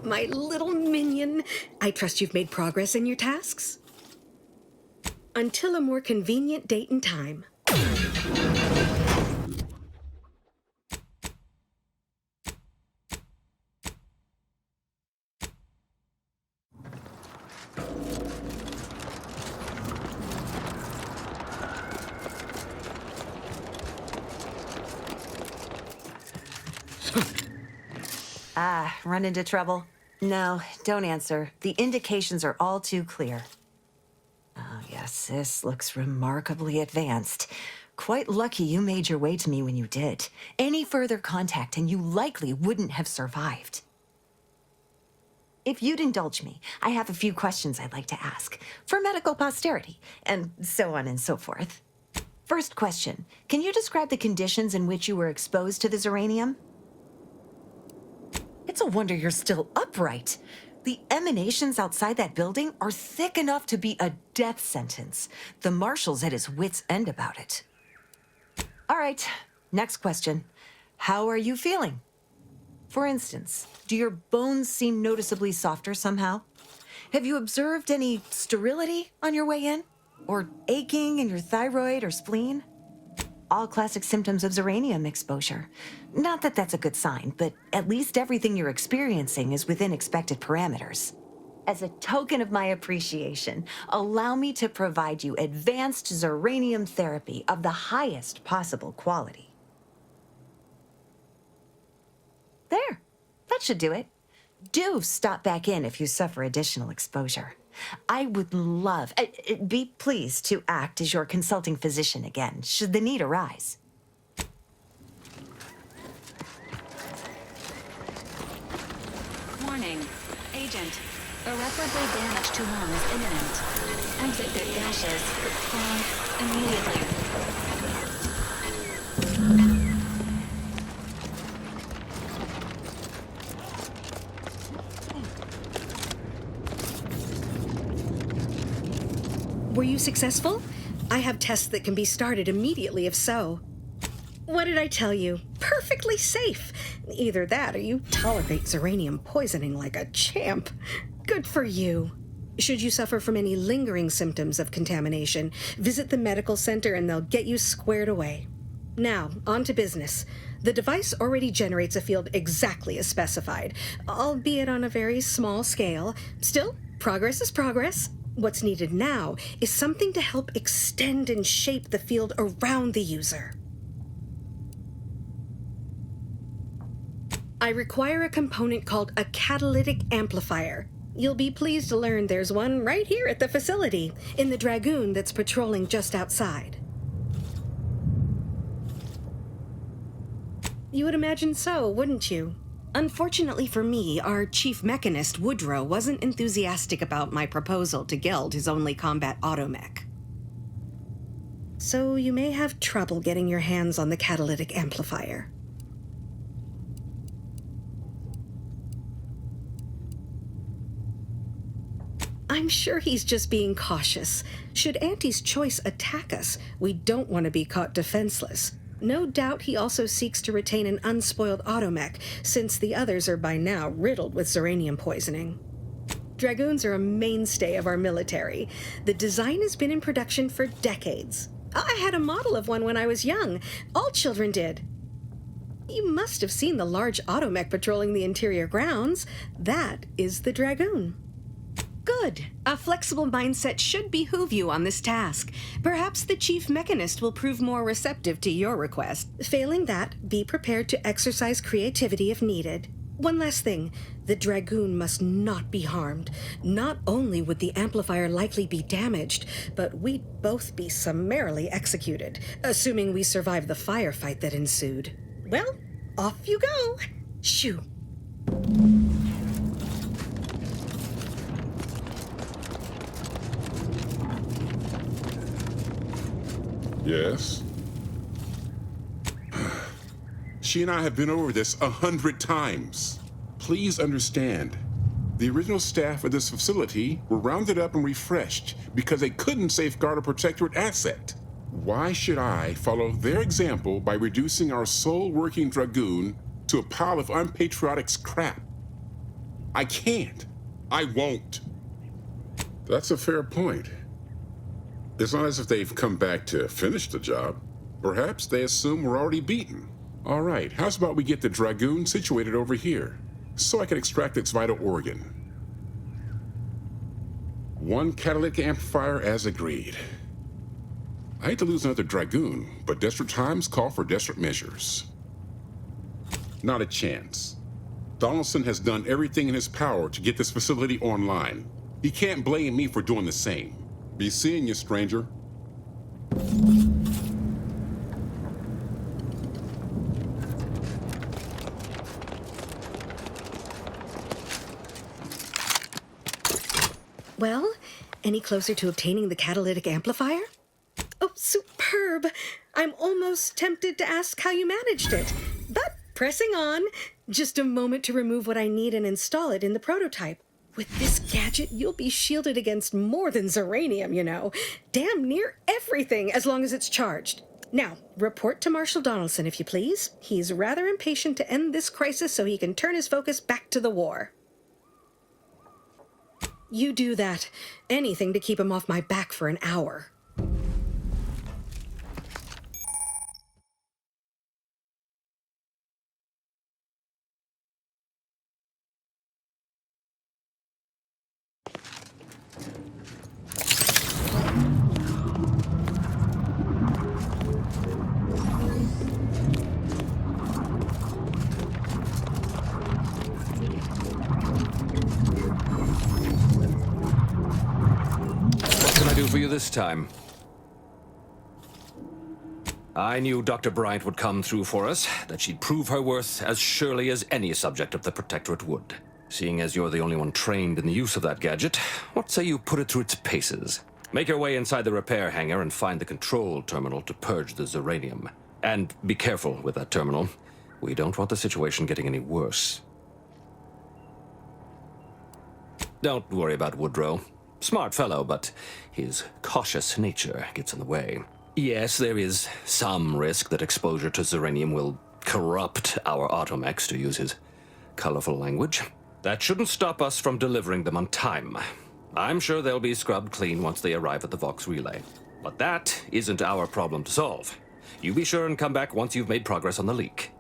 My little minion. I trust you've made progress in your tasks? Until a more convenient date and time. Run into trouble? No, don't answer. The indications are all too clear. Oh, yes, this looks remarkably advanced. Quite lucky you made your way to me when you did. Any further contact and you likely wouldn't have survived. If you'd indulge me, I have a few questions I'd like to ask for medical posterity, and so on and so forth. First question, can you describe the conditions in which you were exposed to the Zeranium? It's a wonder you're still upright. The emanations outside that building are thick enough to be a death sentence. The marshal's at his wit's end about it. All right, next question. How are you feeling? For instance, do your bones seem noticeably softer somehow? Have you observed any sterility on your way in? Or aching in your thyroid or spleen? All classic symptoms of Zeranium exposure. Not that that's a good sign, but at least everything you're experiencing is within expected parameters. As a token of my appreciation, allow me to provide you advanced Zeranium therapy of the highest possible quality. There, that should do it. Do stop back in if you suffer additional exposure. I would love, be pleased to act as your consulting physician again, should the need arise. Warning. Agent. Irreparably damaged to lungs imminent. Exit their gases. Immediately. Were you successful? I have tests that can be started immediately if so. What did I tell you? Perfectly safe. Either that or you tolerate Zeranium poisoning like a champ. Good for you. Should you suffer from any lingering symptoms of contamination, visit the medical center and they'll get you squared away. Now, on to business. The device already generates a field exactly as specified, albeit on a very small scale. Still, progress is progress. What's needed now is something to help extend and shape the field around the user. I require a component called a catalytic amplifier. You'll be pleased to learn there's one right here at the facility, in the Dragoon that's patrolling just outside. You would imagine so, wouldn't you? Unfortunately for me, our chief mechanist, Woodrow, wasn't enthusiastic about my proposal to gild his only combat automech. So you may have trouble getting your hands on the catalytic amplifier. I'm sure he's just being cautious. Should Auntie's choice attack us, we don't want to be caught defenseless. No doubt he also seeks to retain an unspoiled automech, since the others are by now riddled with Zeranium poisoning. Dragoons are a mainstay of our military. The design has been in production for decades. I had a model of one when I was young. All children did. You must have seen the large automech patrolling the interior grounds. That is the Dragoon. Good. A flexible mindset should behoove you on this task. Perhaps the chief mechanist will prove more receptive to your request. Failing that, be prepared to exercise creativity if needed. One last thing. The Dragoon must not be harmed. Not only would the amplifier likely be damaged, but we'd both be summarily executed, assuming we survive the firefight that ensued. Well, off you go. Shoo. Yes? She and I have been over this 100 times. Please understand, the original staff of this facility were rounded up and refreshed because they couldn't safeguard a protectorate asset. Why should I follow their example by reducing our sole working Dragoon to a pile of unpatriotic scrap? I can't. I won't. That's a fair point. It's not as if they've come back to finish the job. Perhaps they assume we're already beaten. All right, how's about we get the Dragoon situated over here, so I can extract its vital organ? One catalytic amplifier as agreed. I hate to lose another Dragoon, but desperate times call for desperate measures. Not a chance. Donaldson has done everything in his power to get this facility online. He can't blame me for doing the same. Be seeing you, stranger. Well, any closer to obtaining the catalytic amplifier? Oh, superb! I'm almost tempted to ask how you managed it. But pressing on, just a moment to remove what I need and install it in the prototype. With this gadget, you'll be shielded against more than Zeranium, you know. Damn near everything, as long as it's charged. Now, report to Marshal Donaldson, if you please. He's rather impatient to end this crisis so he can turn his focus back to the war. You do that. Anything to keep him off my back for an hour. What can I do for you this time? I knew Dr. Bryant would come through for us, that she'd prove her worth as surely as any subject of the Protectorate would. Seeing as you're the only one trained in the use of that gadget, what say you put it through its paces? Make your way inside the repair hangar and find the control terminal to purge the Zeranium. And be careful with that terminal. We don't want the situation getting any worse. Don't worry about Woodrow. Smart fellow, but his cautious nature gets in the way. Yes, there is some risk that exposure to Zeranium will corrupt our automechs, to use his colorful language. That shouldn't stop us from delivering them on time. I'm sure they'll be scrubbed clean once they arrive at the Vox Relay. But that isn't our problem to solve. You be sure and come back once you've made progress on the leak.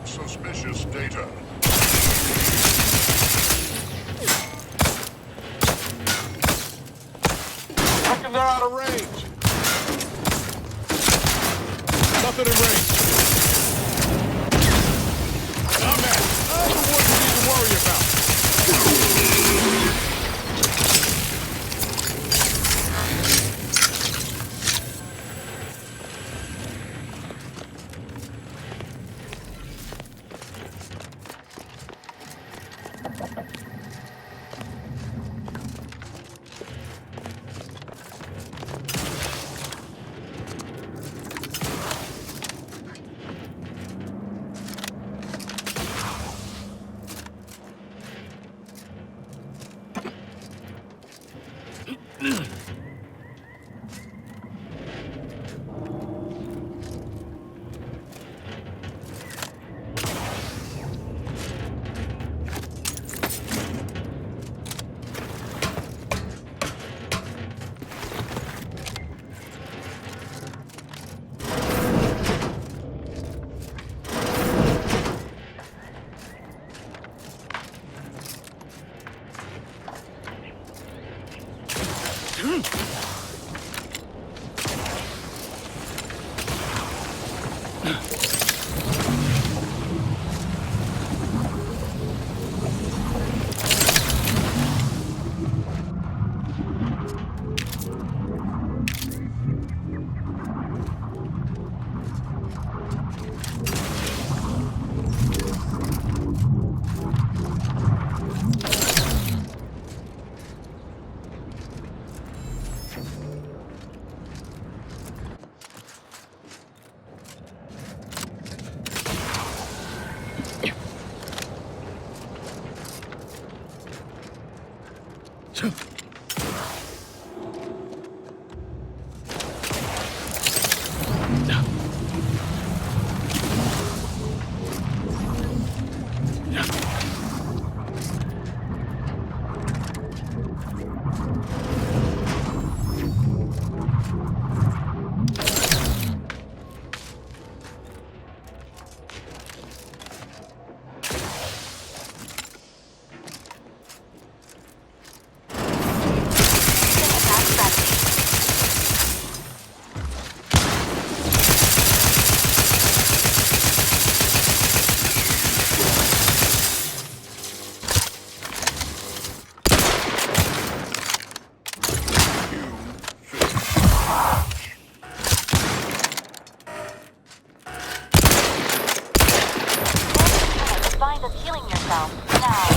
Suspicious data. Reckon they're out of range. Nothing in range. Not bad. I'm the one you need to worry about. Find us healing yourself now.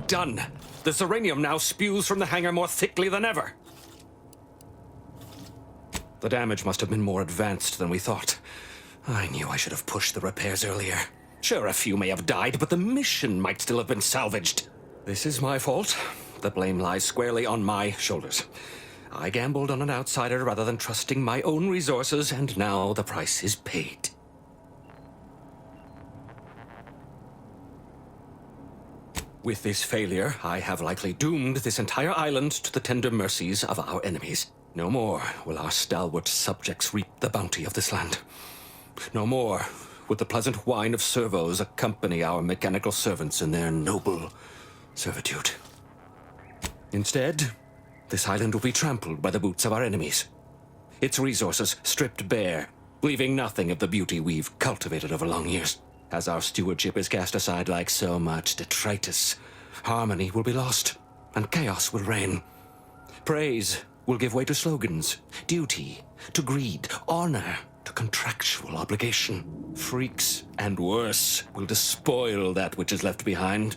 Done. The Zeranium now spews from the hangar more thickly than ever. The damage must have been more advanced than we thought. I knew I should have pushed the repairs earlier. Sure, a few may have died, but the mission might still have been salvaged. This is my fault. the blame lies squarely on my shoulders. I gambled on an outsider rather than trusting my own resources, and now the price is paid. With this failure, I have likely doomed this entire island to the tender mercies of our enemies. No more will our stalwart subjects reap the bounty of this land. No more would the pleasant whine of servos accompany our mechanical servants in their noble servitude. Instead, this island will be trampled by the boots of our enemies. Its resources stripped bare, leaving nothing of the beauty we've cultivated over long years. As our stewardship is cast aside like so much detritus, harmony will be lost, and chaos will reign. Praise will give way to slogans, duty to greed, honor to contractual obligation. Freaks and worse will despoil that which is left behind,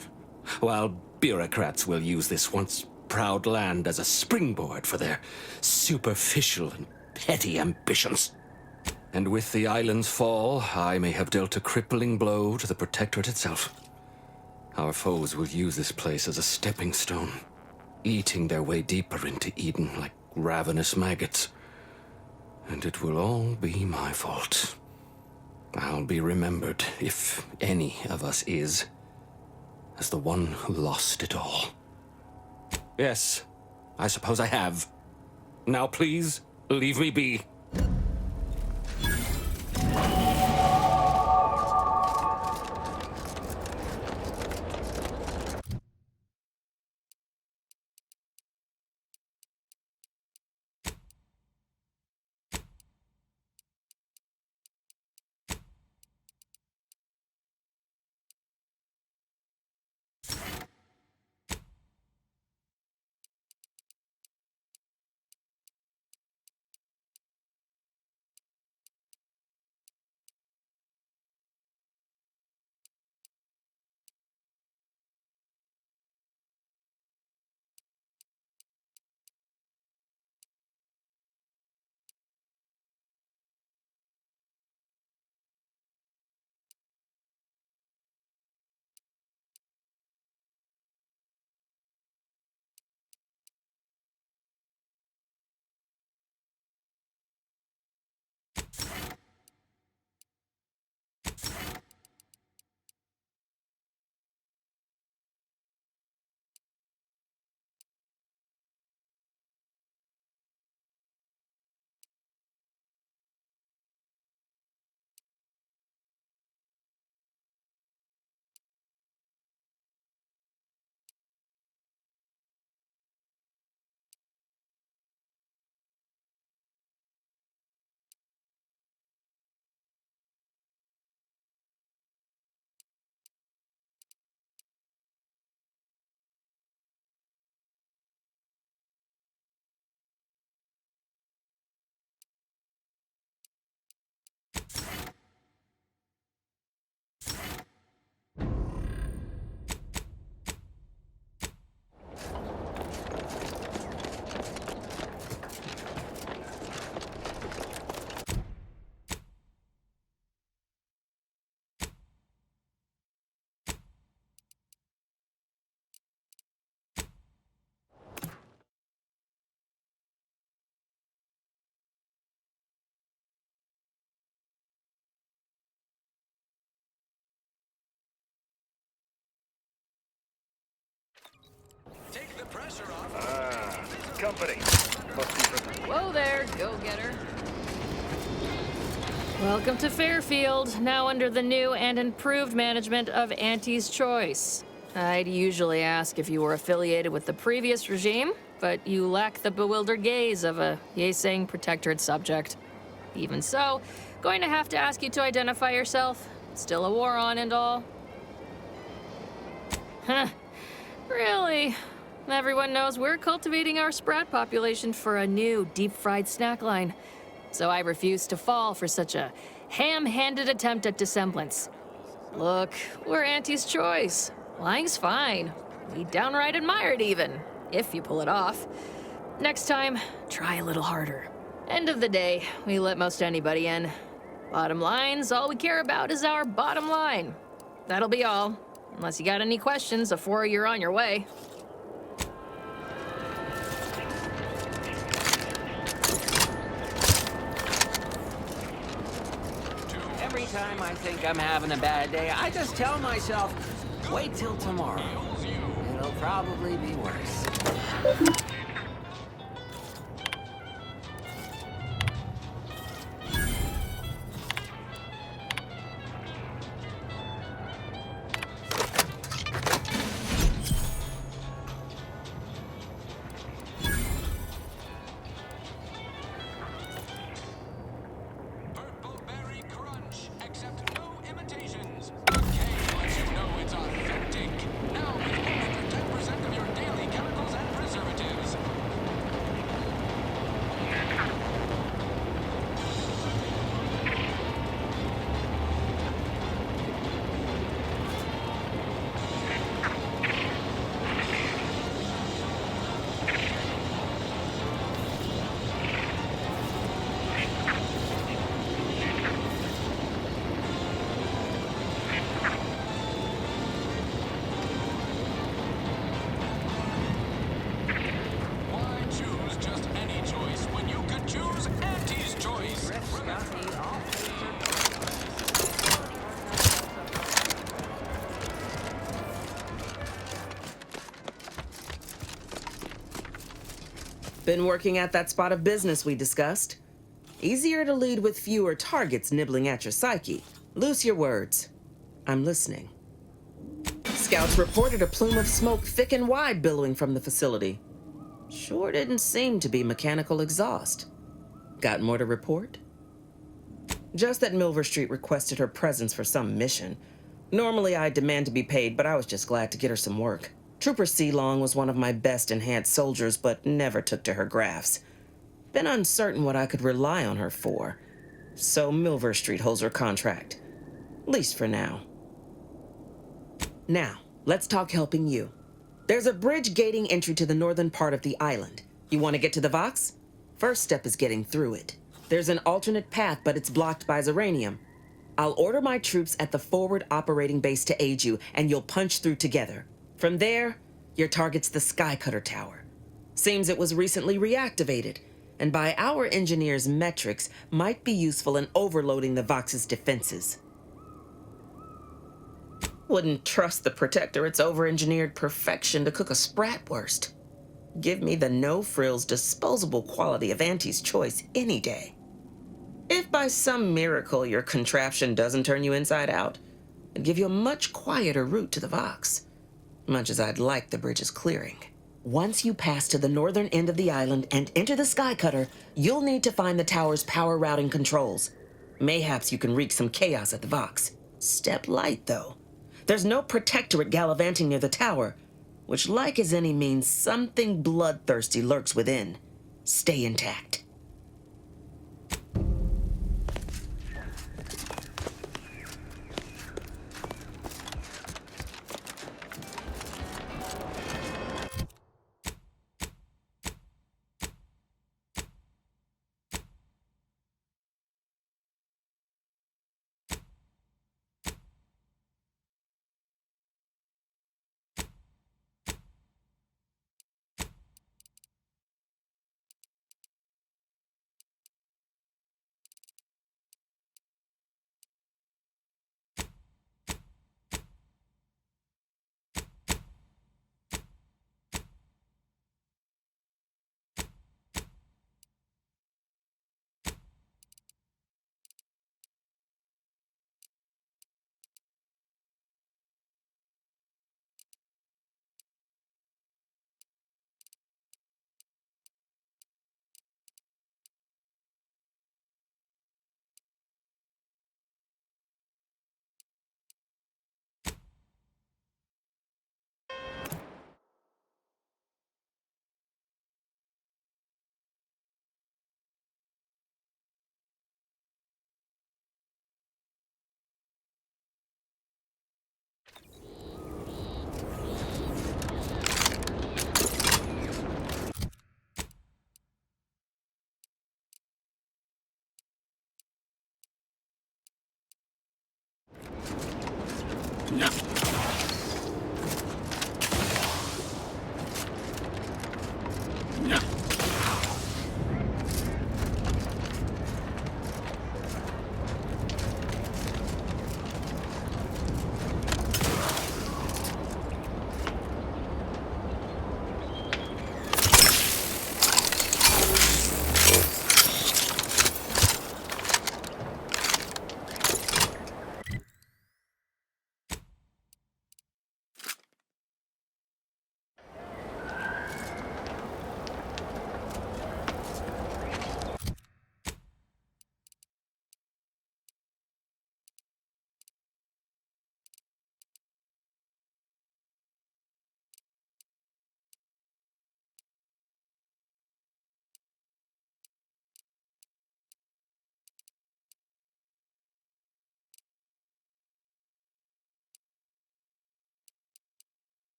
while bureaucrats will use this once proud land as a springboard for their superficial and petty ambitions. And with the island's fall, I may have dealt a crippling blow to the Protectorate itself. Our foes will use this place as a stepping stone, eating their way deeper into Eden like ravenous maggots. And it will all be my fault. I'll be remembered, if any of us is, as the one who lost it all. Yes, I suppose I have. Now please, leave me be. Take the pressure off. Company. Whoa there, go-getter. Welcome to Fairfield, now under the new and improved management of Auntie's Choice. I'd usually ask if you were affiliated with the previous regime, but you lack the bewildered gaze of a yay-saying Protectorate subject. Even so, going to have to ask you to identify yourself. Still a war on and all. Huh. Really? Everyone knows we're cultivating our sprat population for a new deep-fried snack line. So I refuse to fall for such a ham-handed attempt at dissemblance. Look, we're Auntie's Choice. Lying's fine. We downright admire it even, if you pull it off. Next time, try a little harder. End of the day, we let most anybody in. Bottom line's all we care about is our bottom line. That'll be all, unless you got any questions before you're on your way. time I think I'm having a bad day, I just tell myself, wait till tomorrow. It'll probably be worse. Been working at that spot of business we discussed. Easier to lead with fewer targets nibbling at your psyche. Loose your words. I'm listening. Scouts reported a plume of smoke thick and wide billowing from the facility. Sure didn't seem to be mechanical exhaust. Got more to report? Just that Milver Street requested her presence for some mission. Normally I'd demand to be paid, but I was just glad to get her some work. Trooper Sealong was one of my best enhanced soldiers, but never took to her grafts. Been uncertain what I could rely on her for. So Milver Street holds her contract. At least for now. Now, let's talk helping you. There's a bridge gating entry to the northern part of the island. You want to get to the Vox? First step is getting through it. There's an alternate path, but it's blocked by Zeranium. I'll order my troops at the forward operating base to aid you, and you'll punch through together. From there, your target's the Skycutter Tower. Seems it was recently reactivated, and by our engineers' metrics, might be useful in overloading the Vox's defenses. Wouldn't trust the Protectorate's over-engineered perfection to cook a Spratwurst. Give me the no-frills, disposable quality of Auntie's Choice any day. If by some miracle your contraption doesn't turn you inside out, it'd give you a much quieter route to the Vox. Much as I'd like the bridge's clearing. Once you pass to the northern end of the island and enter the Skycutter, you'll need to find the tower's power routing controls. Mayhaps you can wreak some chaos at the Vox. Step light, though. There's no Protectorate gallivanting near the tower, which, like as any, means something bloodthirsty lurks within. Stay intact.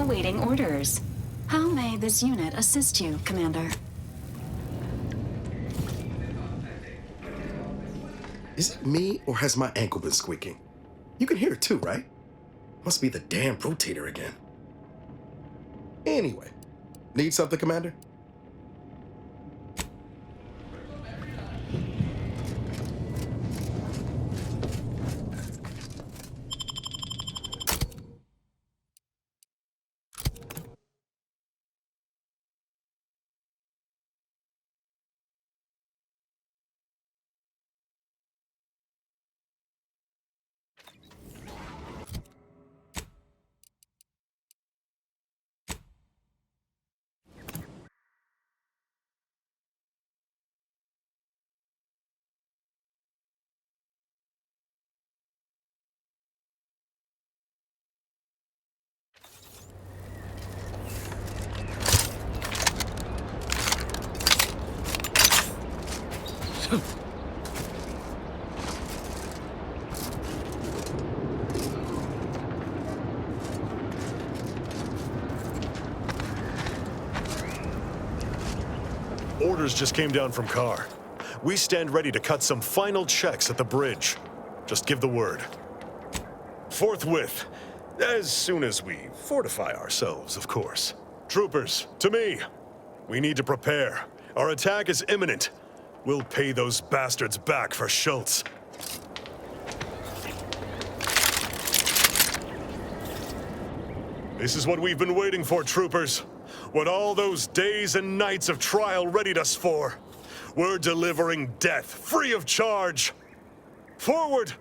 Awaiting orders. How may this unit assist you, Commander? Is it me, or has my ankle been squeaking? You can hear it too, right? Must be the damn rotator again. Anyway, need something, Commander? Orders just came down from Carr. We stand ready to cut some final checks at the bridge. Just give the word. Forthwith. As soon as we fortify ourselves, of course. Troopers, to me. We need to prepare. Our attack is imminent. We'll pay those bastards back for Schultz. This is what we've been waiting for, troopers. What all those days and nights of trial readied us for. We're delivering death, free of charge. Forward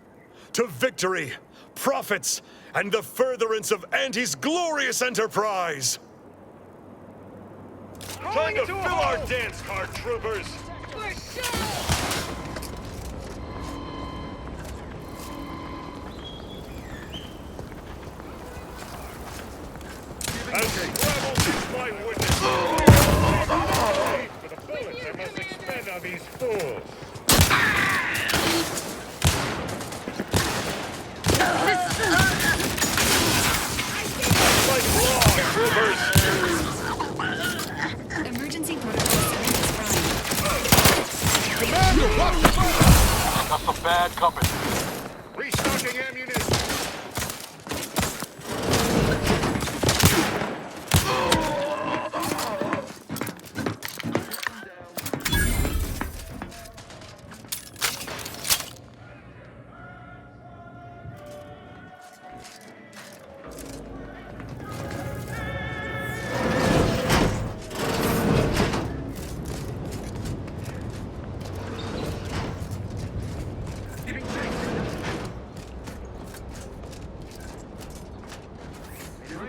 to victory, profits, and the furtherance of Auntie's glorious enterprise. Time to fill our dance card, troopers. As rebels is my witness. For the bullets I must expend on these fools. Like law, troopers. Emergency protocol service prime. Commander, watch the back! Got some bad company. Restocking ammunition.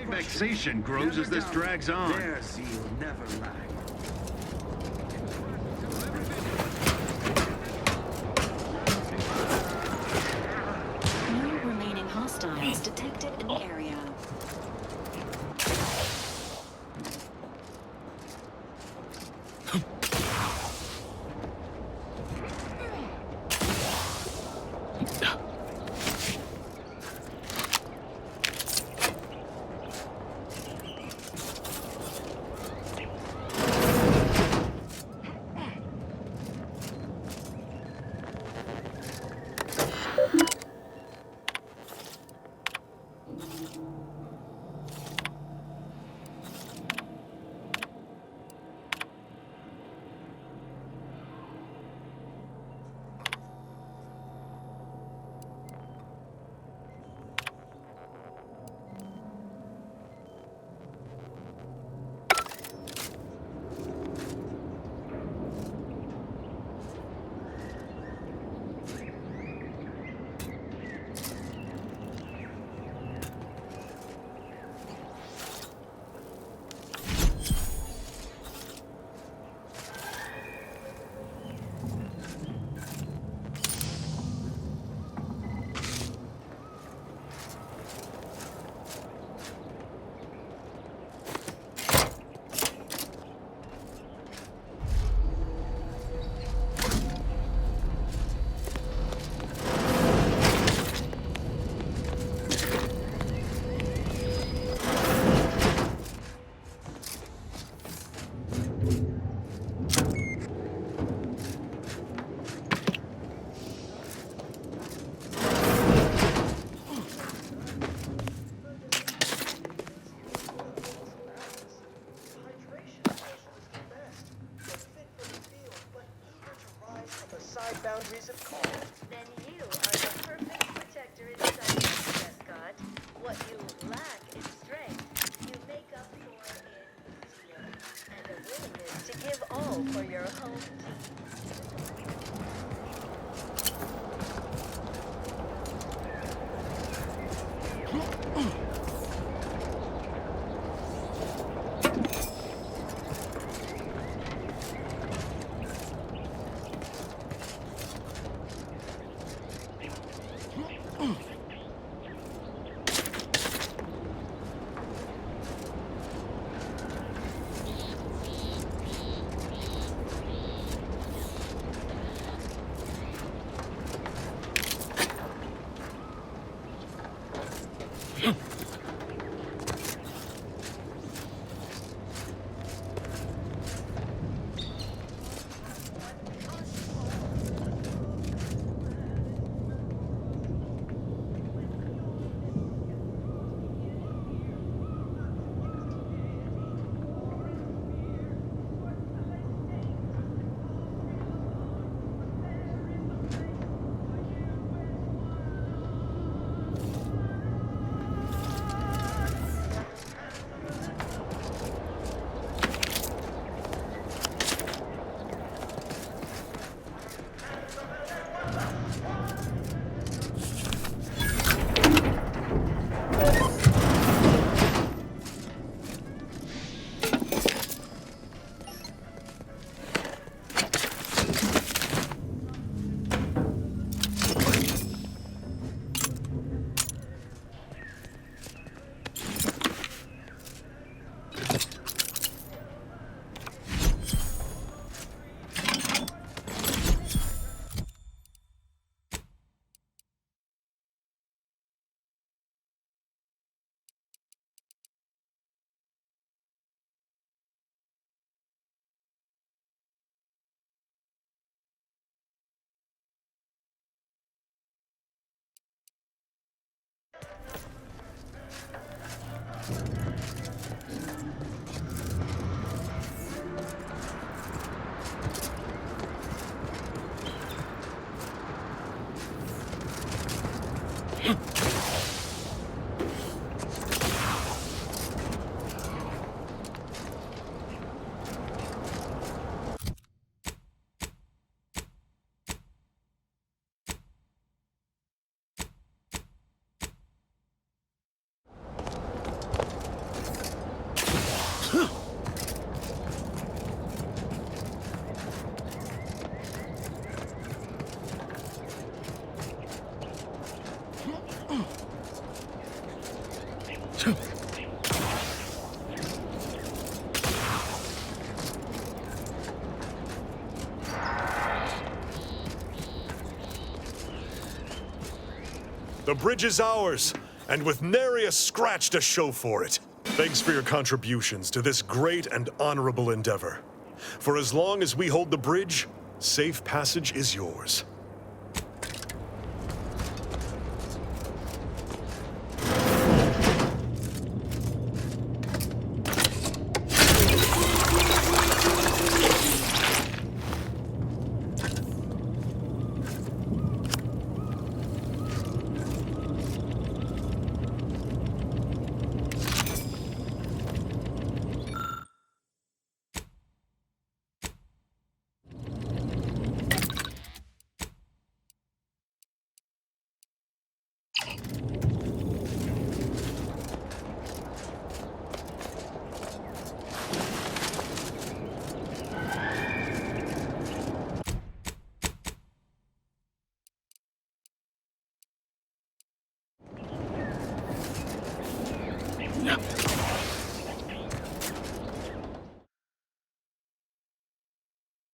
Vexation grows as this drags on. Their zeal never lags. No remaining hostiles detected in the area. Then you are the perfect protector inside Prescott. What you lack in strength, you make up for in steel and a willingness to give all for your home team. The bridge is ours, and with nary a scratch to show for it. Thanks for your contributions to this great and honorable endeavor. For as long as we hold the bridge, safe passage is yours.